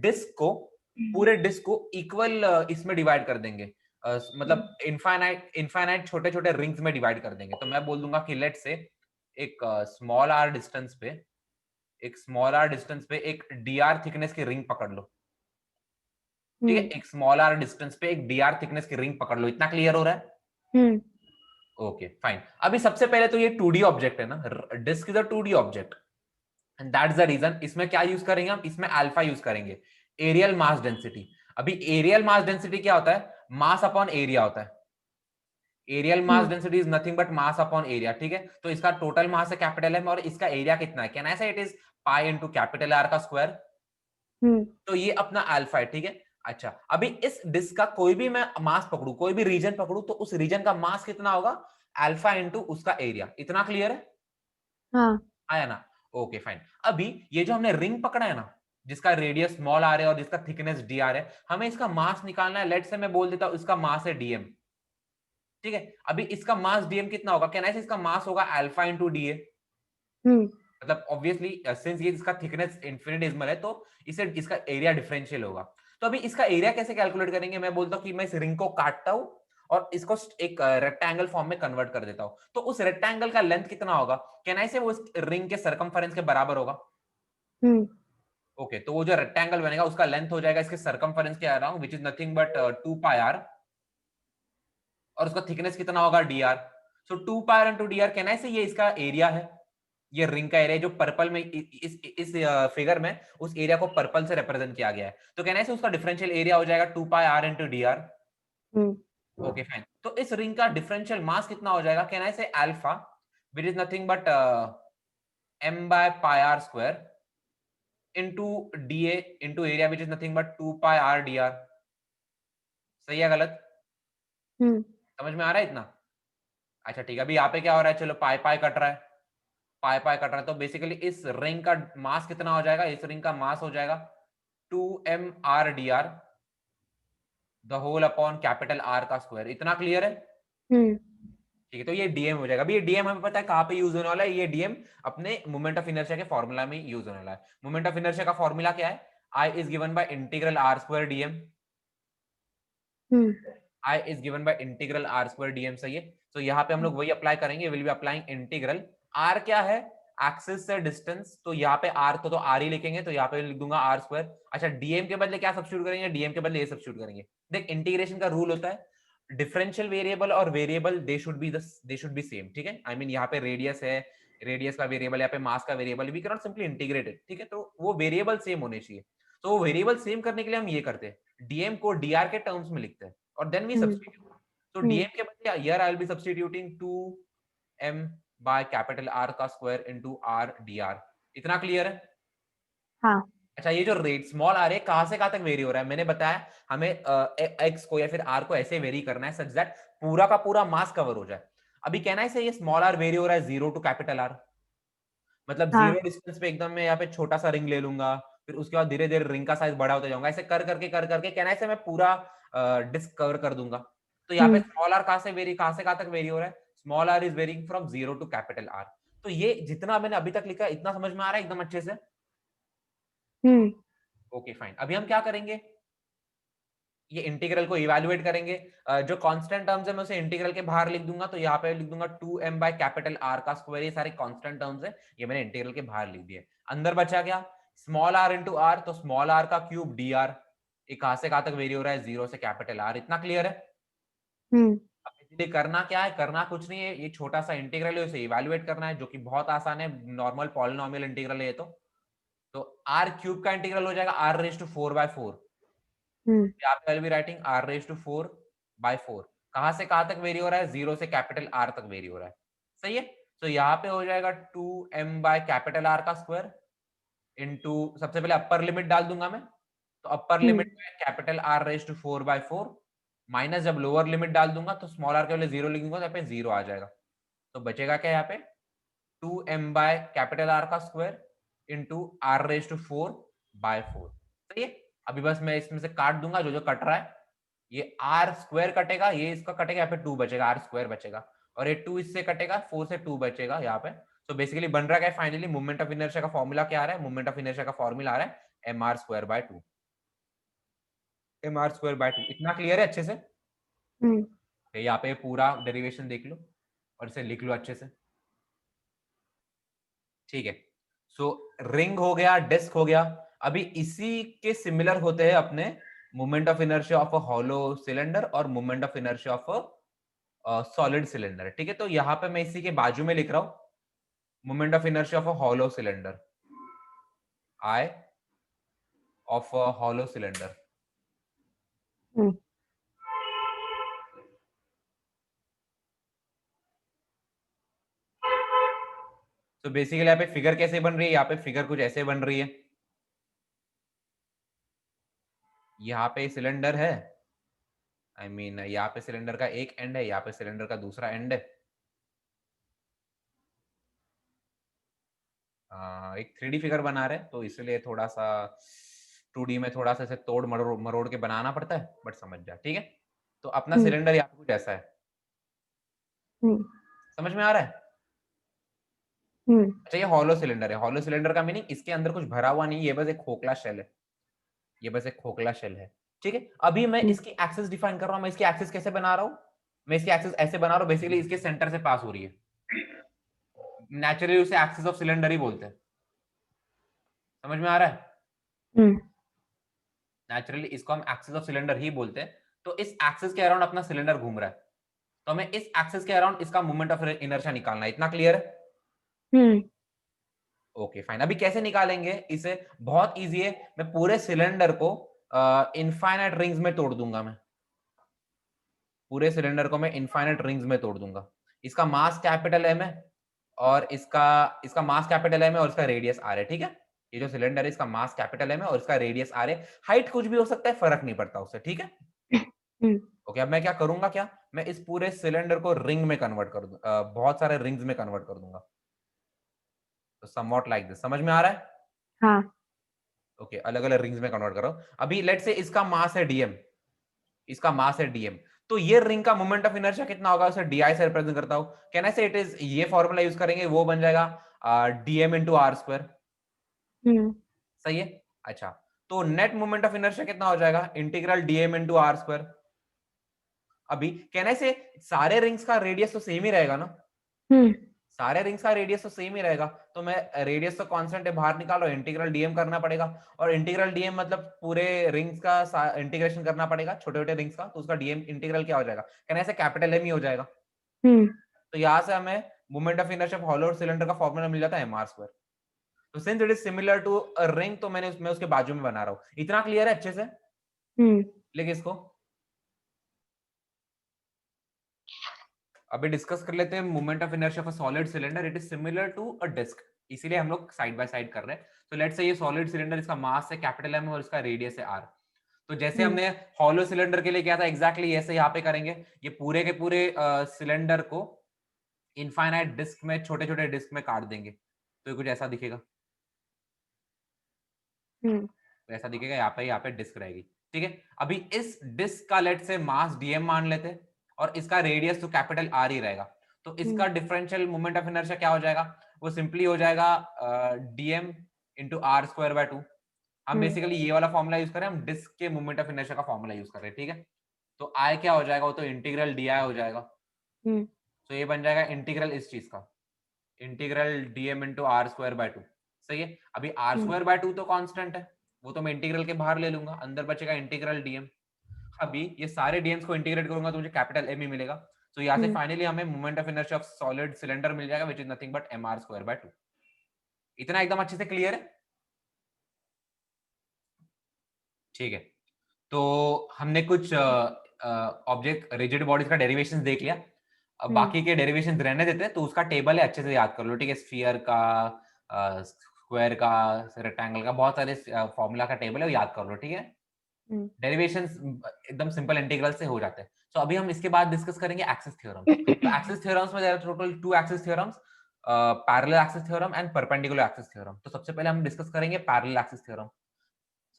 डिस्क को इक्वल इसमें डिवाइड कर देंगे, मतलब इनफाइनाइट छोटे छोटे रिंग्स में डिवाइड कर देंगे। तो मैं बोल दूंगा कि लेट से एक स्मॉल r डिस्टेंस पे, एक स्मॉल r डिस्टेंस पे एक dr थिकनेस की रिंग पकड़ लो, ठीक है। एक स्मॉल r डिस्टेंस पे एक dr थिकनेस की रिंग पकड़ लो। इतना क्लियर हो रहा है। Okay fine. अभी सबसे पहले तो ये 2D ऑब्जेक्ट है ना, disc is a 2D object, and that's the reason इसमें क्या यूज करेंगे हम, इसमें अल्फा यूज करेंगे, एरियल मास डेंसिटी। अभी एरियल मास डेंसिटी क्या होता है, मास अपॉन एरिया होता है। Areal mass density is nothing but mass upon area, ठीक है। तो इसका टोटल मास है कैपिटल M और इसका एरिया कितना है, कैन आई से it is pi into capital R का स्क्वायर। तो ये अपना अल्फा है, ठीक है। अच्छा, अभी इस डिस्क का कोई भी मैं मास पकड़ू, कोई भी रीजन पकड़ू, तो उस रीजन का मास कितना होगा, अल्फा इंटू उसका एरिया। इतना क्लियर है।
हाँ।
आया ना। Okay fine. अभी ये जो हमने रिंग पकड़ा है ना, जिसका रेडियस स्मॉल r है और जिसका थिकनेस dr है, हमें इसका मास निकालना है। लेट से मैं बोल देता हूं इसका मास है dm, ठीक है। अभी इसका मास dm कितना होगा, कहना है इसका मास होगा अल्फा इंटू da, मतलब ऑब्वियसली सिंस ये इसका थिकनेस इन्फिनिटेसिमल है तो इसे इसका एरिया डिफरेंशियल होगा। तो अभी इसका एरिया कैसे कैलकुलेट करेंगे, मैं बोलता हूं कि मैं इस रिंग को काटता हूं और इसको एक रेक्टेंगल फॉर्म में कन्वर्ट कर देता हूं। तो उस रेक्टेंगल का लेंथ कितना होगा, कैन आई से वो इस रिंग के सर्कमफेरेंस के बराबर होगा। ओके, तो वो जो रेक्टेंगल बनेगा उसका लेंथ हो जाएगा इसके सर्कमफेरेंस के around, which is nothing but 2 pi r, और उसका थिकनेस कितना होगा dr। So 2 pi r into dr, can I से ये इसका एरिया है, ये रिंग का एरिया जो पर्पल में इस फिगर में उस एरिया को पर्पल से रिप्रेजेंट किया गया है। तो कहना है उसका डिफरेंशियल एरिया हो जाएगा 2 पाई r into dr। Okay fine. तो इस रिंग का डिफरेंशियल मास कितना हो जाएगा, कहना है alpha, which is nothing but m by pi r square into dA into area which is nothing but 2 pi r dr. सही है गलत? समझ में आ रहा है इतना? अच्छा ठीक है, अभी यहाँ पे क्या हो रहा है, चलो पाई पाई कट रहा है, पाई पाई कट रहा है, तो बेसिकली इस रिंग का मास कितना हो जाएगा, इस रिंग का मास हो जाएगा 2m r dr the whole upon capital R का स्क्वायर। इतना क्लियर है? ठीक है, तो ये डीएम हो जाएगा। अभी ये डीएम हमें पता है कहाँ पे यूज होने वाला है, ये डीएम अपने मोमेंट ऑफ इनर्शिया के फॉर्मूला में यूज होने वाला है। मोमेंट ऑफ इनर्शिया का फॉर्मूला क्या है, I is given by integral r square DM. I is given by integral r square DM, सही है। तो यहाँ पे हम लोग वही अप्लाई करेंगे, will be applying integral. r क्या है, एक्सिस से डिस्टेंस, तो यहाँ पे r को तो r ही लिखेंगे, तो यहाँ पे लिख दूंगा r स्क्वायर। अच्छा, डीएम के बदले क्या सब्स्टिट्यूट करेंगे, डीएम के बदले ये सब्स्टिट्यूट करेंगे। देख, इंटीग्रेशन का रूल होता है डिफरेंशियल वेरिएबल और variable they should be same, ठीक है। आई मीन यहाँ पे रेडियस है, रेडियस का वेरिएबल, यहाँ पे मास का variable, we can not simply integrate it, ठीक है। तो वो वेरिएबल सेम होने चाहिए, तो वो वेरिएबल सेम करने के लिए हम ये करते हैं, डीएम को डीआर के टर्म्स में लिखते हैं और देन वी सब्स्टिट्यूट। तो डीएम के बदले here I will be substituting 2m by capital R का स्क्वायर इनटू r dr। इतना क्लियर है?
हाँ।
अच्छा, ये जो रेट स्मॉल आर है कहां से कहां तक वेरी हो रहा है, मैंने बताया हमें एक्स को या फिर आर को ऐसे वेरी करना है सच दैट पूरा का पूरा मास कवर हो जाए। अभी कहना है ये स्मॉल आर वेरी हो रहा है 0 टू कैपिटल आर, मतलब
हाँ।
0 डिस्टेंस पे एकदम मैं यहाँ पे छोटा सा रिंग ले लूंगा, फिर उसके बाद धीरे धीरे रिंग का साइज बड़ा होता जाऊंगा, ऐसे कर करके कहना है मैं पूरा डिस्क कवर कर दूंगा। तो यहाँ पे स्मॉल आर कहां से कहां तक वेरी हो रहा है, small r is varying from 0 to capital R. तो ये जितना मैंने अभी तक लिखा इतना समझ में आ रहा है एकदम अच्छे से? Okay fine. अभी हम क्या करेंगे, ये इंटीग्रल को इवैल्यूएट करेंगे। जो कांस्टेंट टर्म्स है मैं उसे इंटीग्रल के बाहर लिख दूंगा, तो यहाँ पे लिख दूंगा 2m बाय कैपिटल R का स्क्वायर। ये सारे कांस्टेंट टर्म्स है, ये मैंने इंटीग्रल के बाहर लिख दिए। अंदर बचा क्या, स्मॉल r इंटू आर, तो स्मॉल r का क्यूब dr। ये कहां से कहां तक वेरी हो रहा है, 0 से कैपिटल R। इतना क्लियर है? अब इसलिए करना क्या है, करना कुछ नहीं है, ये छोटा सा इंटीग्रल है उसे इवैल्यूएट करना है, जो कि बहुत आसान है, नॉर्मल पॉलिनोमियल इंटीग्रल है ये। तो r क्यूब का इंटीग्रल हो जाएगा r रेज टू 4/4। यहाँ पे be writing r raise to 4/4। कहां से कहां तक वेरी हो रहा है, 0 से कैपिटल R तक वेरी हो रहा है, सही है। तो यहाँ पे हो जाएगा 2m बाय कैपिटल R का स्क्वायर इनटू, सबसे पहले अपर लिमिट डाल दूंगा मैं, तो अपर लिमिट में capital R raise to 4/4 minus जब लोअर लिमिट डाल दूंगा तो स्मॉल r के पहले 0 लिख दूंगा, तो यहाँ पे 0 आ जाएगा। तो बचेगा क्या यहाँ पे, 2m बाय कैपिटल R का square into r raise to 4/4, सही है। अभी बस मैं इसमें से काट दूंगा, जो जो कट रहा है, ये r स्क्वायर कटेगा, ये इसका कटेगा, यहाँ पे 2 बचेगा, r स्क्वायर बचेगा, और ये 2 इससे कटेगा, 4 से 2 बचेगा यहाँ पे। तो बेसिकली बन रहा है फाइनली मोमेंट ऑफ इनर्शिया का फॉर्मूला क्या आ रहा है, मोमेंट ऑफ इनर्शिया का फॉर्मूला आ रहा है mr square by 2, mr square by 2। इतना क्लियर है अच्छे से? यहाँ पे पूरा डेरिवेशन देख लो और इसे लिख लो अच्छे से, ठीक है। सो रिंग हो गया, डिस्क हो गया। अभी इसी के सिमिलर होते हैं अपने moment of inertia of a hollow cylinder और moment of inertia of a solid cylinder, ठीक है। तो यहाँ पे मैं इसी के बाजू में लिख रहा हूं moment of inertia of a hollow cylinder, I of a hollow cylinder. तो बेसिकली यहाँ पे फिगर कैसे बन रही है, यहाँ पे फिगर कुछ ऐसे बन रही है। यहाँ पे सिलेंडर है, आई मीन यहाँ पे सिलेंडर का एक एंड है, यहाँ पे सिलेंडर का दूसरा एंड है। एक 3D फिगर बना रहे हैं, तो इसलिए थोड़ा सा 2D में थोड़ा सा इसे तोड़ मरोड़ के बनाना पड़ता है, बट समझ जा, ठीक है। तो अपना सिलेंडर यहाँ पे कुछ ऐसा है, समझ में आ रहा है? अच्छा, ये हॉलो सिलेंडर है। हॉलो सिलेंडर का मीनिंग इसके अंदर कुछ भरा हुआ नहीं, ये बस एक खोखला शेल है, ये बस एक खोखला शेल है, ठीक है। अभी मैं इसकी एक्सिस डिफाइन कर रहा हूं, मैं इसकी एक्सिस कैसे बना रहा हूं, मैं इसकी एक्सिस ऐसे बना रहा हूं, बेसिकली इसके सेंटर से पास हो रही है, नेचुरली उसे एक्सिस ऑफ सिलेंडर ही बोलते हैं, समझ में आ रहा है? नेचुरली इसको हम एक्सिस ऑफ सिलेंडर ही बोलते हैं। तो इस एक्सिस के अराउंड अपना सिलेंडर घूम रहा है, तो हमें इस एक्सिस के अराउंड इसका मोमेंट ऑफ इनर्शिया निकालना है। इतना क्लियर है? Okay fine. अभी कैसे निकालेंगे इसे, बहुत इजी है। मैं पूरे सिलेंडर को इनफाइनाइट रिंग्स में तोड़ दूंगा, मैं पूरे सिलेंडर को मैं इनफाइनाइट रिंग्स में तोड़ दूंगा। इसका मास कैपिटल एम है और इसका मास कैपिटल एम है और इसका रेडियस आर है, ठीक है। ये जो सिलेंडर है इसका मास कैपिटल एम है और इसका रेडियस आर है, हाइट कुछ भी हो सकता है, फर्क नहीं पड़ता उससे, ठीक है। ओके, अब मैं क्या करूंगा, क्या मैं इस पूरे सिलेंडर को रिंग में कन्वर्ट कर दूंगा, बहुत सारे रिंग्स में कन्वर्ट कर दूंगा। तो समवॉट लाइक दिस, समझ में आ रहा है?
हाँ।
ओके, अलग अलग रिंग्स में कन्वर्ट करो। अभी लेट से इसका मास है डीएम, इसका मास है डीएम, तो ये रिंग का मोमेंट ऑफ इनर्शिया कितना होगा, उसे डीआई से रिप्रेजेंट करता हूं। कैन आई से इट इज, ये फॉर्मूला यूज करेंगे, वो बन जाएगा डीएम इंटू आर स्क्वायर। सही है। अच्छा, तो नेट मोमेंट ऑफ इनर्शिया कितना हो जाएगा, integral dm into r square. अभी कहने से सारे रिंग्स का रेडियस तो सेम ही रहेगा ना, सारे रिंग्स का रेडियस तो सेम ही रहेगा, तो मैं रेडियस तो कांस्टेंट है, बाहर निकालो, इंटीग्रल डीएम करना पड़ेगा। और इंटीग्रल डीएम मतलब पूरे रिंग्स का इंटीग्रेशन करना पड़ेगा, छोटे छोटे रिंग्स का, तो उसका डीएम इंटीग्रल क्या हो जाएगा, कहने से कैपिटल एम ही हो जाएगा। तो यहां से हमें moment of inertia of hollow cylinder का फॉर्मूला मिल जाता है एम आर स्क्वायर। तो since it is similar to a ring, तो मैं उसके बाजू में बना रहा हूं। इतना क्लियर है अच्छे से? लेकिन इसको अभी डिस्कस कर लेते हैं। Moment of inertia of a solid cylinder, it is similar to a disc, इसीलिए हम लोग साइड बाय साइड कर रहे हैं। तो लेट्स से ये सॉलिड सिलेंडर, इसका मास है कैपिटल एम और इसका रेडियस है आर। तो जैसे हमने हॉलो सिलेंडर के लिए किया था, एग्जैक्टली ऐसे यहाँ पे करेंगे। ये पूरे के पूरे सिलेंडर को इनफाइनाइट डिस्क में, छोटे छोटे डिस्क में काट देंगे, तो ये कुछ ऐसा दिखेगा। तो ऐसा दिखेगा, यहाँ पे डिस्क रहेगी, ठीक है। अभी इस डिस्क का लेट से मास डीएम मान लेते हैं और इसका रेडियस तो कैपिटल आर ही रहेगा। तो इसका डिफरेंशियल मोमेंट ऑफ इनर्शिया क्या हो जाएगा, वो सिंपली हो जाएगा dm into r square by 2। हम बेसिकली ये वाला फॉर्मूला यूज कर रहे हैं, हम डिस्क के मोमेंट ऑफ इनर्शिया का फॉर्मूला यूज कर रहे हैं, ठीक है। तो आई क्या हो जाएगा, वो तो इंटीग्रल डी आई हो जाएगा। तो ये बन जाएगा इंटीग्रल इस चीज का, integral dm into r square by 2। सही है। अभी आर स्क्वायर बाय 2 तो कांस्टेंट है, वो तो मैं इंटीग्रल के बाहर ले लूंगा, अंदर बचेगा इंटीग्रल डीएम। अभी ये सारे डीएम्स को इंटीग्रेट करूंगा तो मुझे कैपिटल एम ही मिलेगा। तो यहाँ से फाइनली हमें moment of inertia of solid cylinder मिल जाएगा, which is nothing but M are square by 2। इतना एकदम अच्छे से क्लियर है? ठीक है, तो हमने कुछ ऑब्जेक्ट रिजिड बॉडीज का डेरिवेशंस देख लिया। अब बाकी के डेरिवेशंस रहने देते हैं, तो उसका टेबल है, अच्छे से याद कर लो, ठीक है। स्फीयर का, स्क्वायर का, रेक्टेंगल का, बहुत सारे फॉर्मूला का टेबल है, वो याद कर लो, ठीक है। डेरिवेशंस एकदम सिंपल इंटीग्रल से हो जाते हैं। तो अभी हम इसके बाद डिस्कस करेंगे एक्सिस थ्योरम। तो एक्सिस थ्योरम्स में there are total 2 axis theorems, parallel axis theorem and perpendicular axis theorem. तो सबसे पहले हम डिस्कस करेंगे पैरेलल एक्सिस थ्योरम।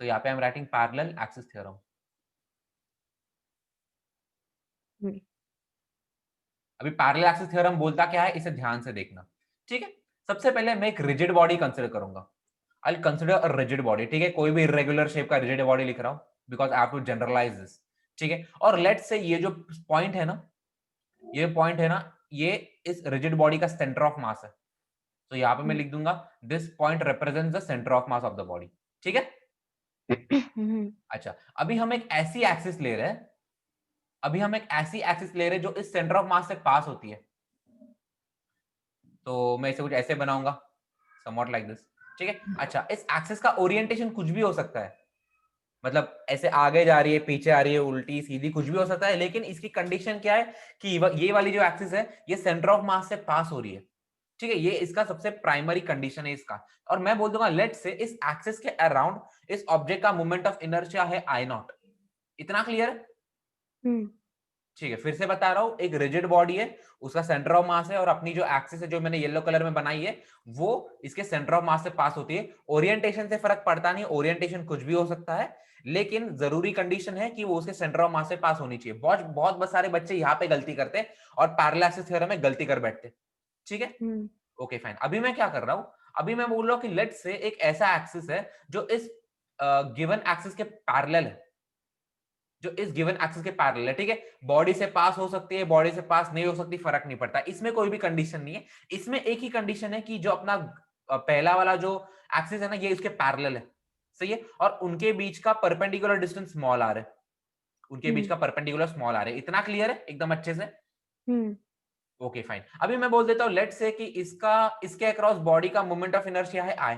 सो यहाँ पे I am writing parallel axis theorem. अभी पैरेलल एक्सिस थ्योरम बोलता क्या है, इसे ध्यान से देखना, ठीक है। सबसे पहले मैं एक रिजिड बॉडी कंसीडर करूंगा। I will consider a rigid body, ठीक है। कोई भी इरेगुलर शेप का रिजिड बॉडी लिख रहा हूं, because I have to generalise this, ठीक है। और लेट्स से ये जो पॉइंट है ना, ये पॉइंट है ना, ये इस रिजिड बॉडी का सेंटर ऑफ मास है। तो यहाँ पे मैं लिख दूंगा this point represents the centre of mass of the body, ठीक है। अच्छा, अभी हम एक ऐसी एक्सिस ले रहे हैं, अभी हम एक ऐसी एक्सिस ले रहे हैं जो इस सेंटर ऑफ मास से पास होती है। तो मैं इसे कुछ ऐसे बनाऊंगा, समवॉट लाइक दिस, ठीक है। अच्छा, इस एक्सिस का ओरिएंटेशन कुछ भी हो सकता है, मतलब ऐसे आगे जा रही है, पीछे आ रही है, उल्टी सीधी, कुछ भी हो सकता है। लेकिन इसकी कंडीशन क्या है कि ये वाली जो एक्सिस है, ये सेंटर ऑफ मास से पास हो रही है, ठीक है। ये इसका सबसे प्राइमरी कंडीशन है इसका। और मैं बोल दूंगा लेट से इस एक्सिस के अराउंड इस ऑब्जेक्ट का मोमेंट ऑफ इनर्शिया है आई नॉट। इतना क्लियर है? ठीक है, फिर से बता रहा हूं, एक रिजिड बॉडी है, उसका सेंटर ऑफ मास है, और अपनी जो एक्सिस है जो मैंने येलो कलर में बनाई है, वो इसके सेंटर ऑफ मास से पास होती है। ओरिएंटेशन से फर्क पड़ता नहीं, ओरिएंटेशन कुछ भी हो सकता है, लेकिन जरूरी कंडीशन है कि वो उसके सेंटर ऑफ मास से पास होनी चाहिए। बहुत बहुत सारे बच्चे यहाँ पे गलती करते हैं और पैरेलल एक्सिस थ्योरम में गलती कर बैठते, ठीक है। ओके फाइन, अभी मैं क्या कर रहा हूं, अभी मैं बोल रहा हूं कि लेट से एक ऐसा एक्सिस है जो इस गिवन एक्सिस के पैरेलल है, जो इस गिवन एक्सिस के पैरेलल है, ठीक है। बॉडी से पास हो सकती है, बॉडी से पास नहीं हो सकती, फर्क नहीं पड़ता, इसमें कोई भी कंडीशन नहीं है। इसमें एक ही कंडीशन है कि जो अपना पहला वाला जो एक्सिस है ना, ये इसके पैरेलल है, सही है। और उनके बीच का परपेंडिकुलर डिस्टेंस स्मॉल आर है, उनके बीच का परपेंडिकुलर स्मॉल आर है। इतना क्लियर है एकदम अच्छे से? ओके फाइन, अभी मैं बोल देता हूं लेट से कि इसका, इसके अक्रॉस बॉडी का मोमेंट ऑफ इनर्शिया है आई,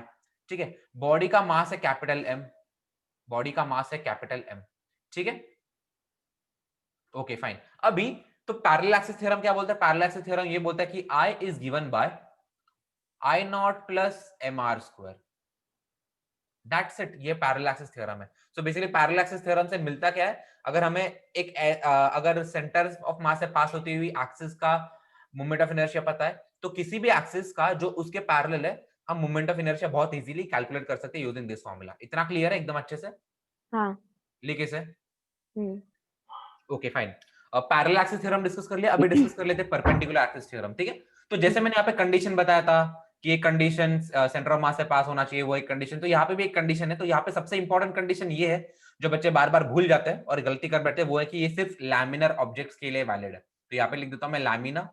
ठीक है। बॉडी का मास है कैपिटल एम, बॉडी का मास है कैपिटल एम, ठीक है। ओके फाइन, अभी तो पैरेलल एक्सिस थ्योरम क्या बोलता है, पैरेलल एक्सिस थ्योरम ये बोलता है कि I is given by I not plus m are square, that's it, ये पैरेलल एक्सिस थ्योरम है। So basically parallel axis theorem से मिलता क्या है, अगर हमें एक अगर सेंटर ऑफ मास से पास होती हुई एक्सिस का मोमेंट ऑफ इनर्शिया पता है, तो किसी भी एक्सिस का जो उसके पैरेलल है हम मोमेंट ऑफ इनर्शिया बहुत इजीली कैलकुलेट कर सकते हैं यूजिंग दिस फॉर्मूला। इतना क्लियर है एकदम अच्छे से?
हाँ।
लिखे से?
Hmm.
Okay fine. Parallel axis theorem discuss कर लिया, अभी डिस्कस कर लेते हैं परपेंडिकुलर एक्सिस थ्योरम। ठीक है, तो जैसे मैंने यहाँ पे कंडीशन बताया था कि एक कंडीशन सेंटर ऑफ मास से पास होना चाहिए, वो एक कंडीशन, तो यहाँ पे भी एक कंडीशन है। तो यहाँ पे सबसे इंपॉर्टेंट कंडीशन ये है जो बच्चे बार बार भूल जाते हैं और गलती कर बैठते हैं, वो है कि ये सिर्फ लैमिनर ऑब्जेक्ट्स के लिए वैलिड है। तो यहाँ पे लिख देता हूं मैं लैमिना,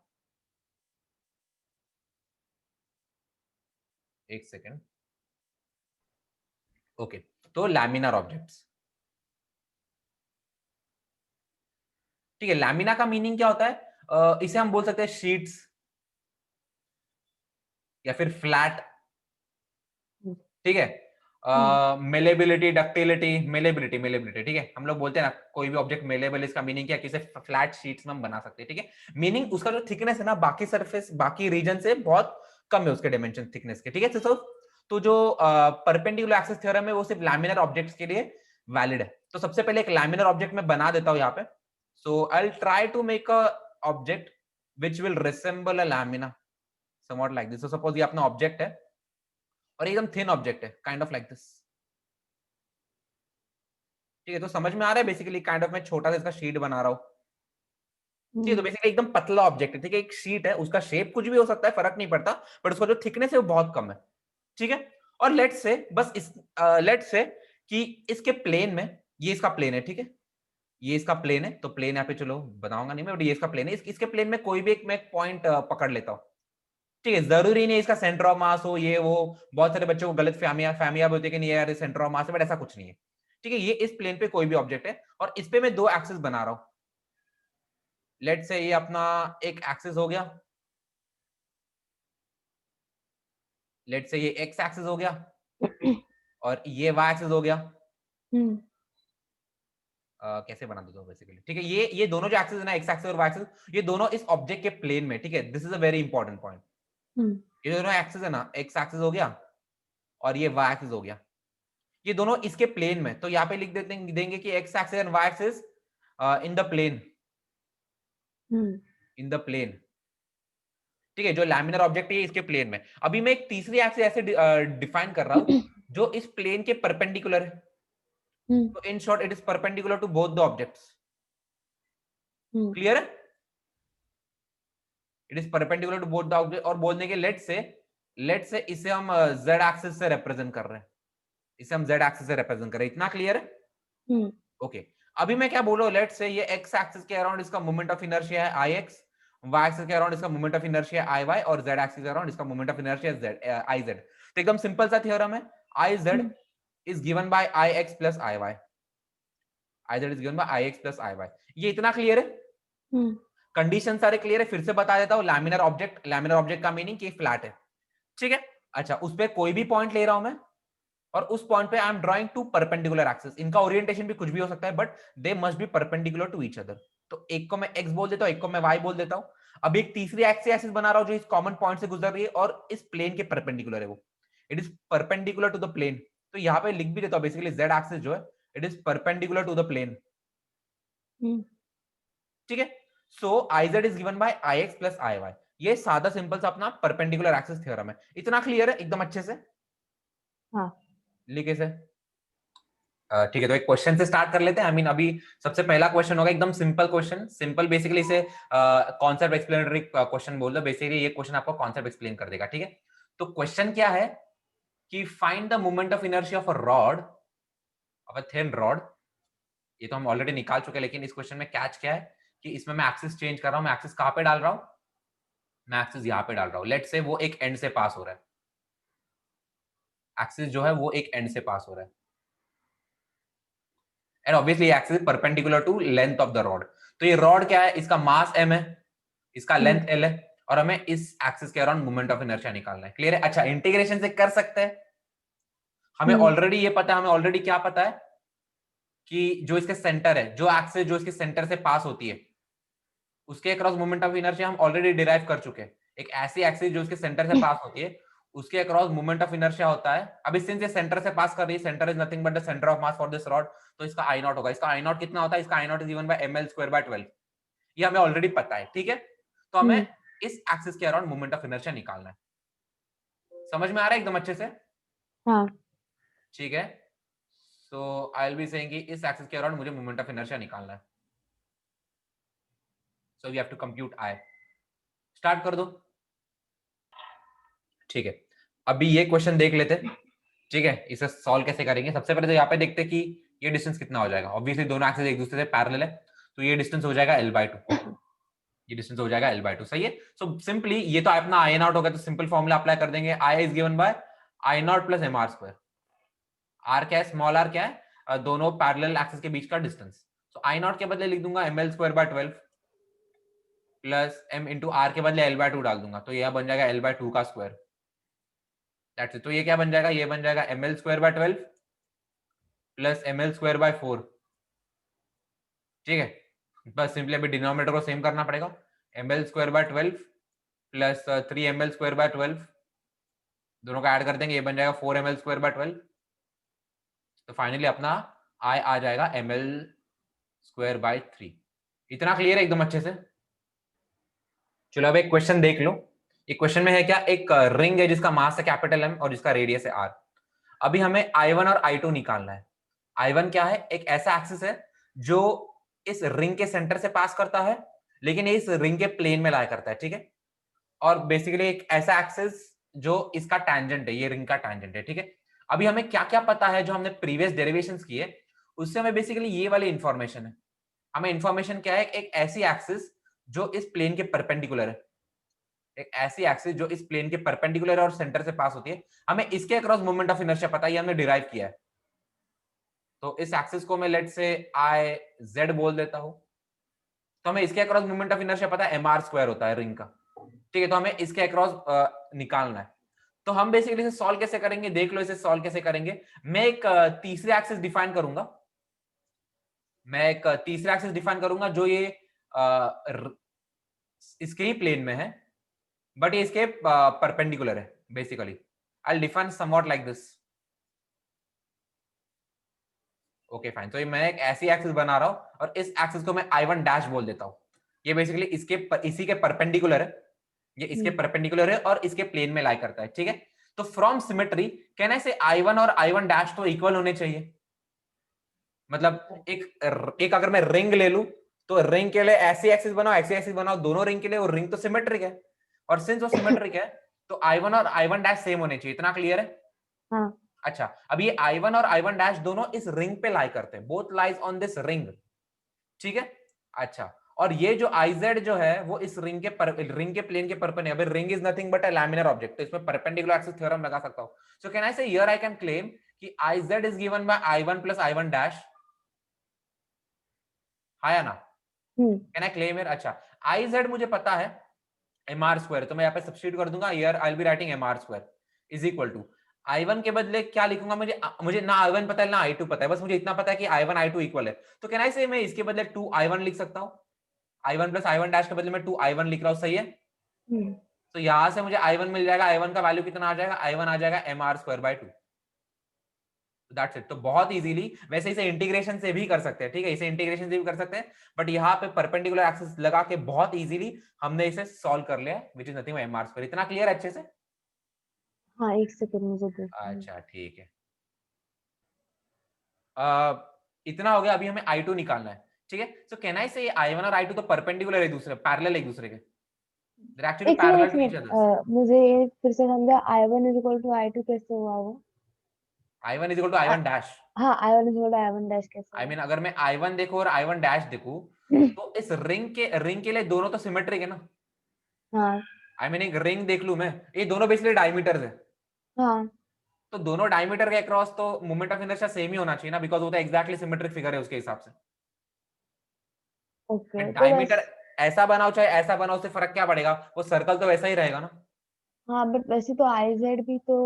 एक सेकेंड। ओके, तो लैमिनर ऑब्जेक्ट्स, ठीक है। लैमिना का मीनिंग क्या होता है? इसे हम बोल सकते हैं शीट्स या फिर फ्लैट, ठीक है। मेलेबिलिटी, डक्टिलिटी, मेलेबिलिटी, मेलेबिलिटी, ठीक है। हम लोग बोलते हैं ना कोई भी ऑब्जेक्ट मेलेबल, इसका मीनिंग क्या है कि इसे फ्लैट शीट्स में हम बना सकते हैं, ठीक है। मीनिंग उसका जो थिकनेस है ना बाकी सरफेस बाकी रीजन से बहुत कम है उसके डायमेंशन थिकनेस के, ठीक है। तो जो परपेंडिकुलर एक्सिस थ्योरम है वो सिर्फ लैमिनर ऑब्जेक्ट्स के लिए वैलिड है। तो सबसे पहले एक लैमिनर ऑब्जेक्ट में बना देता हूं यहाँ पे। So I will try to make a object which will resemble a lamina somewhat like this. So suppose ये अपना ऑब्जेक्ट है और एकदम थिन ऑब्जेक्ट है, काइंड ऑफ लाइक दिस, ठीक है। तो समझ में आ रहा है बेसिकली काइंड ऑफ मैं छोटा सा इसका शीट बना रहा हूं, ठीक है। तो बेसिकली एकदम पतला ऑब्जेक्ट है, ठीक है। एक शीट है, उसका शेप कुछ भी हो सकता है, फर्क नहीं पड़ता, बट उसका जो थिकनेस है वो बहुत कम है, ठीक है। और लेट्स से बस इस लेट्स से कि इसके प्लेन में, ये इसका प्लेन है, ठीक है, ये इसका प्लेन है। तो प्लेन यहाँ पे चलो बनाऊंगा नहीं मैं, बट ये इसका प्लेन है। इसके प्लेन में कोई भी एक मैं पॉइंट पकड़ लेता हूँ, ठीक है। जरूरी नहीं इसका सेंटर ऑफ मास हो ये वो, बहुत सारे बच्चों को गलत फहमियां होती है कि नहीं यार सेंटर ऑफ मास है, बट ऐसा कुछ नहीं है, ठीक है। ये इस प्लेन पे कोई भी ऑब्जेक्ट है और इस पे मैं दो एक्सिस बना रहा हूं। लेट से ये अपना एक एक्सिस हो गया, लेट से ये एक्स एक्सिस हो गया और ये वाई एक्सिस हो गया।
हम्म।
कैसे बना देता हूं बेसिकली, ठीक है। ये दोनों जो एक्सिस है ना, एक्स एक्सिस और वाई एक्सिस, ये दोनों इस ऑब्जेक्ट के प्लेन में, ठीक है। This is a very important point.
Hmm.
ये दोनों एक्सिस है ना, एक्स एक्सिस हो गया और ये वाई एक्सिस हो गया, ये दोनों इसके प्लेन में। तो यहाँ पे लिख देंगे कि x axis and y axis in the plane,
hmm.
In the plane, ठीक है। जो लैमिनर ऑब्जेक्ट है इसके प्लेन में। अभी मैं एक तीसरी एक्सिस ऐसे डिफाइन कर रहा हूं जो इस प्लेन के परपेंडिकुलर है।
हम्म।
तो in short it is perpendicular to both the objects,
hmm.
Clear है? It is perpendicular to both the object. और बोलने के लेट से इसे हम जेड एक्सिस से रिप्रेजेंट कर रहे हैं, इसे हम जेड एक्सिस से रिप्रेजेंट कर रहे हैं। इतना क्लियर है?
हम्म।
ओके। अभी मैं क्या बोल रहा हूँ, लेट से ये एक्स एक्सिस के अराउंड इसका मोमेंट ऑफ इनर्शिया है आई एक्स, वाई एक्सिस के अराउंड इसका मोमेंट ऑफ इनर्शिया है आई वाई, और जेड एक्सिस के अराउंड इसका मोमेंट ऑफ इनर्शिया है जेड आई जेड। तो एकदम सिंपल सा थ्योरम है, I z is given by I x plus I y, I z is given by I x plus I y. ये इतना clear है?
हम्म।
कंडीशन सारे क्लियर है? फिर से बता देता हूँ, लैमिनर ऑब्जेक्ट का मीनिंग कि फ्लैट है, ठीक है। अच्छा, उस पर कोई भी पॉइंट ले रहा हूं मैं और उस पॉइंट पे I am drawing two perpendicular axis. इनका ओरिएंटेशन भी कुछ भी हो सकता है, but they must be perpendicular to each other. तो एक को मैं एक्स बोल देता हूं, एक को मैं वाई बोल देता हूं। अब एक तीसरी एक्सिस बना रहा हूं जो इस कॉमन पॉइंट से गुजर रही है और इस प्लेन के परपेंडिकुलर है, वो it is perpendicular to the plane. तो यहां पे लिख भी देता हूं बेसिकली जेड एक्सिस जो है it is perpendicular to the plane, ठीक है। So I z is given by I x plus I y. ये सादा सिंपल सा अपना परपेंडिकुलर एक्सिस थ्योरम है। इतना क्लियर है एकदम अच्छे से?
हाँ।
लिखे से? ठीक है, तो एक क्वेश्चन से स्टार्ट कर लेते हैं। अभी सबसे पहला क्वेश्चन होगा एकदम सिंपल क्वेश्चन, सिंपल बेसिकली इसे कॉन्सेप्ट एक्सप्लेनरी क्वेश्चन बोल दो। बेसिकली ये क्वेश्चन आपको कॉन्सेप्ट एक्सप्लेन कर देगा, ठीक है। तो क्वेश्चन क्या है कि find the moment of inertia of a rod, of a thin rod. ये तो हम ऑलरेडी निकाल चुके हैं, लेकिन इस क्वेश्चन में कैच क्या है कि इसमें मैं एक्सिस चेंज कर रहा हूं। मैं एक्सिस कहां पे डाल रहा हूं? मैं एक्सिस यहां पे डाल रहा हूं। लेट से वो एक एंड से पास हो रहा है, एक्सिस जो है वो एक एंड से पास हो रहा है, and obviously axis perpendicular to length of the rod. तो ये रॉड क्या है, इसका मास m है, इसका लेंथ l है, और हमें इस एक्सिस के अराउंड मोमेंट ऑफ इनर्शिया निकालना है। क्लियर है? अच्छा, इंटीग्रेशन से कर सकते हैं। हमें ऑलरेडी ये पता है, हमें ऑलरेडी क्या पता है कि जो इसके सेंटर है, जो एक्सिस जो इसके सेंटर से पास होती है उसके अक्रॉस मोमेंट ऑफ इनर्शिया हम ऑलरेडी डिराइव कर चुके हैं। एक ऐसी एक्सिस जो इसके सेंटर से पास होती है उसके अक्रॉस मोमेंट ऑफ इनर्शिया होता है। अब सिंस ये सेंटर से पास कर रही है, centre is nothing but the centre of mass for this rod, तो इसका आई नॉट होगा। इसका आई नॉट कितना होता है? इसका I naught is given by ml square by 12। ये हमें ऑलरेडी पता है, ठीक है। तो हमें इस एक्सिस के अराउंड मोमेंट ऑफ इनर्शिया निकालना है। समझ में आ रहा है एकदम अच्छे से?
हाँ।
ठीक है। So I will be saying कि इस एक्सिस के अराउंड मुझे मोमेंट ऑफ इनर्शिया निकालना है। So we have to compute I. Start कर दो। ठीक है, अभी ये क्वेश्चन देख लेते, ठीक है। इसे सॉल्व कैसे करेंगे? सबसे पहले तो यहाँ पे देखते कि ये डिस्टेंस कितना हो जाएगा। ऑब्वियसली दोनों एक्सिस एक दूसरे से पैरेलल है, तो ये डिस्टेंस हो जाएगा l/2। ये डिस्टेंस हो जाएगा l/2, सही है। सो सिंपली ये तो अपना आई नॉट होगा, तो सिंपल फॉर्मूला अप्लाई कर देंगे। I is given by I naught plus mr square. R क्या है? स्मॉल आर क्या है? दोनों पैरेलल एक्सिस के बीच का डिस्टेंस। सो आई नॉट के बदले लिख दूंगा ml square by 12 plus m into r के बदले l/2 डाल दूंगा, तो यह बन जाएगा l/2 का स्क्वायर। That's it. तो ये क्या बन जाएगा? ये बन जाएगा ml square by 12 plus ml square bye 4। ठीक है, बस सिंपली अभी डिनोमिनेटर को सेम करना पड़ेगा। ml square by 12 plus 3ml square by 12, दोनों का ऐड कर देंगे, ये बन जाएगा 4ml स्क्वायर बाय 12। तो फाइनली अपना आई आ जाएगा ml स्क्वायर बाय 3। इतना क्लियर है एकदम अच्छे से? चलो अब एक क्वेश्चन देख लो। एक क्वेश्चन में है क्या? एक रिंग है जिसका मास है कैपिटल M और जिसका रेडियस है r। अभी हमें I1 और I2 निकालना है। I1 क्या है? एक ऐसा एक्सिस है जो इस रिंग के सेंटर से पास करता है, लेकिन ये इस रिंग के प्लेन में लाई करता है, ठीक है। और बेसिकली एक ऐसा एक्सिस जो इसका टैंजेंट है, ये रिंग का टैंजेंट है, ठीक है। अभी हमें क्या क्या पता है जो हमने प्रीवियस डेरिवेशंस किए, उससे हमें बेसिकली ये वाली इंफॉर्मेशन है। हमें इंफॉर्मेशन क्या है? एक ऐसी एक्सिस जो इस प्लेन के परपेंडिकुलर है, एक ऐसी एक्सिस जो इस प्लेन के परपेंडिकुलर और सेंटर से पास होती है। हमें इसके अक्रॉस मोमेंट ऑफ इनर्शिया पता है, ये हमने डिराइव किया है। तो इस एक्सिस को मैं लेट से आई जेड बोल देता हूं। तो हमें इसके अक्रॉस मोमेंट ऑफ इनर्शिया पता है mr स्क्वायर होता है रिंग का, ठीक है। तो हमें इसके अक्रॉस निकालना है। तो हम बेसिकली इसे सॉल्व कैसे करेंगे? देख लो इसे सॉल्व कैसे करेंगे। मैं एक तीसरे एक्सिस डिफाइन करूंगा। मैं एक तीसरा एक्सिस डिफाइन करूंगा जो ये इसके ही प्लेन में है, बट ये इसके परपेंडिकुलर है। Basically I define somewhat like this. Okay fine. तो ये मैं एक ऐसी एक्सिस बना रहा हूं और इस एक्सिस को मैं I1 डैश बोल देता हूं। ये बेसिकली इसी के परपेंडिकुलर है, ये इसके परपेंडिकुलर है और इसके प्लेन में लाई करता है, ठीक है। तो फ्रॉम सिमेट्री कैन आई से I1 और I1 डैश तो इक्वल होने चाहिए। मतलब एक अगर मैं रिंग ले लूं तो रिंग के लिए ऐसी एक्सिस बनाओ, ऐसी एक्सिस बनाओ, दोनों रिंग के लिए, और रिंग तो सिमेट्रिक है। और सिंस वो सिमेट्रिक है तो I1 और I1 डैश सेम होने चाहिए। इतना क्लियर है?
हाँ।
अच्छा, अब ये I1 और I1 डैश दोनों इस रिंग पे लाई करते हैं, both lies on this ring, ठीक है। अच्छा, और ये जो IZ जो है वो इस रिंग के प्लेन के परपेंडिकुलर। अभी ring is nothing but a laminar object, तो इसमें परपेंडिकुलर एक्सिस थ्योरम लगा सकता हूं। सो कैन आई से हियर आई कैन क्लेम कि IZ is given bye I1 plus I1 dash. हाँ या ना? Can I claim here? अच्छा, IZ मुझे पता है mr स्क्वायर, तो मैं यहाँ पे सब्स्टिट्यूट कर दूंगा। Here I will be writing mr square is equal to I1 के बदले क्या लिखूंगा? मुझे ना I1 पता है ना I2 पता है, बस मुझे इतना पता है कि I1 I2 इक्वल है। तो कैन आई से मैं इसके बदले 2 I1 लिख सकता हूँ। I1 प्लस I1 डैश के बदले में 2 I1 लिख रहा हूँ, सही है। तो यहां से मुझे I1 मिल जाएगा। I1 का वैल्यू कितना आ जाएगा? I1 आ जाएगा mr square by 2। That's it. तो बहुत इजीली, वैसे इसे इंटीग्रेशन से भी कर सकते हैं, ठीक है, इसे इंटीग्रेशन से भी कर सकते हैं, बट यहाँ पे परपेंडिकुलर एक्सिस लगा के बहुत इजीली हमने इसे सॉल्व कर लिया, which is nothing but mr square. इतना क्लियर है अच्छे से?
हाँ, एक सेकंड मुझे दे।
अच्छा ठीक है। इतना हो गया। अभी हमें I2 निकालना है, ठीक है। सो कैन आई से I1 और I2 तो परपेंडिकुलर है दूसरे, पैरेलल एक दूसरे के, दे एक्चुअली
एक
पैरेलल
मिनट,
टू
एक
ईच अदर।
मिनट, मुझे ये फिर से समझा। I1 is equal to I2 कैसे हुआ वो?
I1 is equal to I1 dash.
हाँ, I1 is equal to I1 dash कैसे
आई
हुआ?
मीन अगर मैं I1 देखूं और I1 डैश देखूं तो इस रिंग के लिए दोनों तो सिमेट्रिक है ना।
हाँ।
आई मीन एक रिंग देख लूं मैं, ये दोनों बेसिकली डायमीटर्स है,
हाँ।
तो दोनों डायमीटर के अक्रॉस तो मोमेंट ऑफ इनर्शिया सेम ही होना चाहिए ना, बिकॉज वो तो एग्जैक्टली सिमेट्रिक फिगर है उसके हिसाब से।
ओके, तो
डायमीटर
बस।
ऐसा बनाओ चाहे ऐसा बनाओ, उससे फर्क क्या पड़ेगा? वो सर्कल तो वैसा ही रहेगा ना।
हाँ, बट वैसे तो IZ भी तो।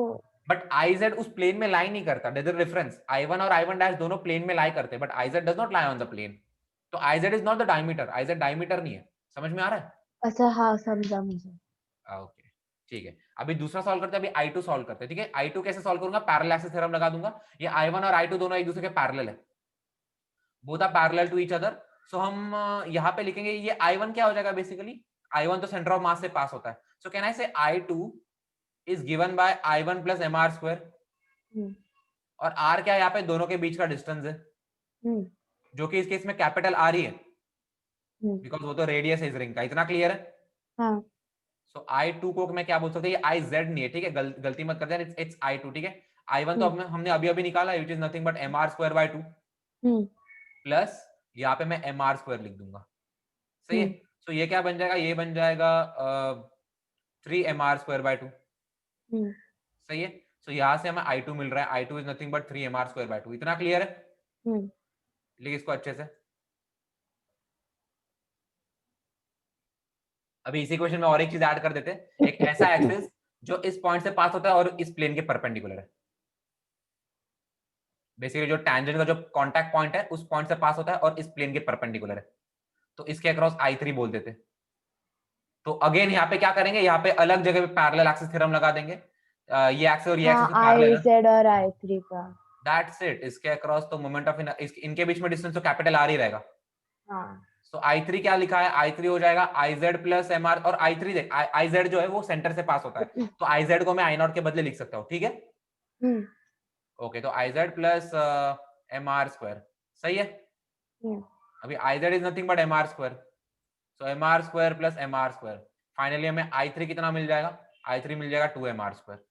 बट IZ उस प्लेन में लाई नहीं करता, देयर इज डिफरेंस। I1 और I1 डैश दोनों प्लेन में लाई करते हैं, but IZ does not lie on the plane. तो IZ is not the diameter, IZ diameter नहीं है। समझ में आ रहा है?
अच्छा, हाँ, समझा मुझे।
ओके ठीक है, अभी दूसरा सॉल्व करते हैं, अभी I2 सॉल्व करते हैं। ठीक है, I2 कैसे सॉल्व करूंगा, पैरेलल एक्सिस थ्योरम लगा दूंगा। ये I1 और I2 दोनों एक दूसरे के पैरेलल है, both are parallel to each other. So हम यहाँ पे लिखेंगे ये I1 क्या हो जाएगा, बेसिकली I1 तो सेंटर ऑफ मास से पास होता है। सो कैन आई से I2 is given bye I1 plus mr square, और r क्या है यहाँ पे, दोनों के बीच का डिस्टेंस है, जो कि इस केस में कैपिटल R ही है, बिकॉज वो तो रेडियस है इस रिंग का। इतना क्लियर है?
हाँ।
सो I2 को मैं क्या बोल सकते हैं, ये IZ नहीं है, ठीक है, गलती मत कर देना, इट्स I2। ठीक है, I1 तो हमने अभी अभी निकाला, it is nothing but mr square by 2 plus यहाँ पे मैं mr स्क्वायर लिख दूंगा। सही है, सो ये क्या बन जाएगा, ये बन जाएगा 3mr स्क्वायर बाय 2। सही है, सो यहाँ से हमें I2 मिल रहा है, I2 is nothing but 3mr square by 2। इतना क्लियर है? लिख इसको अच्छे से। अभी इसी क्वेश्चन में और एक चीज ऐड कर देते हैं, एक ऐसा एक्सिस जो इस पॉइंट से पास होता है और इस प्लेन के परपेंडिकुलर है। बेसिकली जो टैंजेंट का जो कांटेक्ट पॉइंट है उस पॉइंट से पास होता है और इस प्लेन के परपेंडिकुलर है, तो इसके अक्रॉस I3 बोल देते। तो अगेन यहाँ पे क्या करेंगे, यहाँ पे अलग जगह पे पैरेलल एक्सिस थ्योरम लगा देंगे। ये एक्सिस और ये एक्सिस पैरेलल है,
IZ और I3 का।
That's it. इसके अक्रॉस तो मोमेंट ऑफ इनके बीच में डिस्टेंस तो कैपिटल R ही रहेगा।
हाँ।
सो I3 क्या लिखा है, I3 हो जाएगा IZ प्लस mr, और I3 देख IZ जो है वो सेंटर से पास होता है, तो IZ को मैं I0 के बदले लिख सकता हूँ। ठीक है, ओके, तो IZ प्लस mr स्क्वायर। सही है, अभी IZ is nothing but mr square, so mr square plus mr square. Finally हमें I3 कितना मिल जाएगा, I3 मिल जाएगा 2mr स्क्वायर।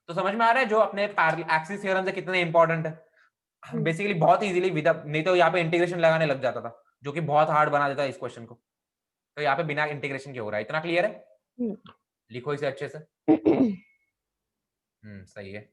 तो समझ में आ रहा है जो अपने पैरेलल एक्सिस थ्योरम से कितने इंपॉर्टेंट है। बेसिकली बहुत इजीली, नहीं तो यहाँ पे इंटीग्रेशन लगाने लग जाता था, जो कि बहुत हार्ड बना देता है इस क्वेश्चन को। तो यहाँ पे बिना इंटीग्रेशन के हो रहा है। इतना क्लियर है? लिखो इसे अच्छे से। सही है।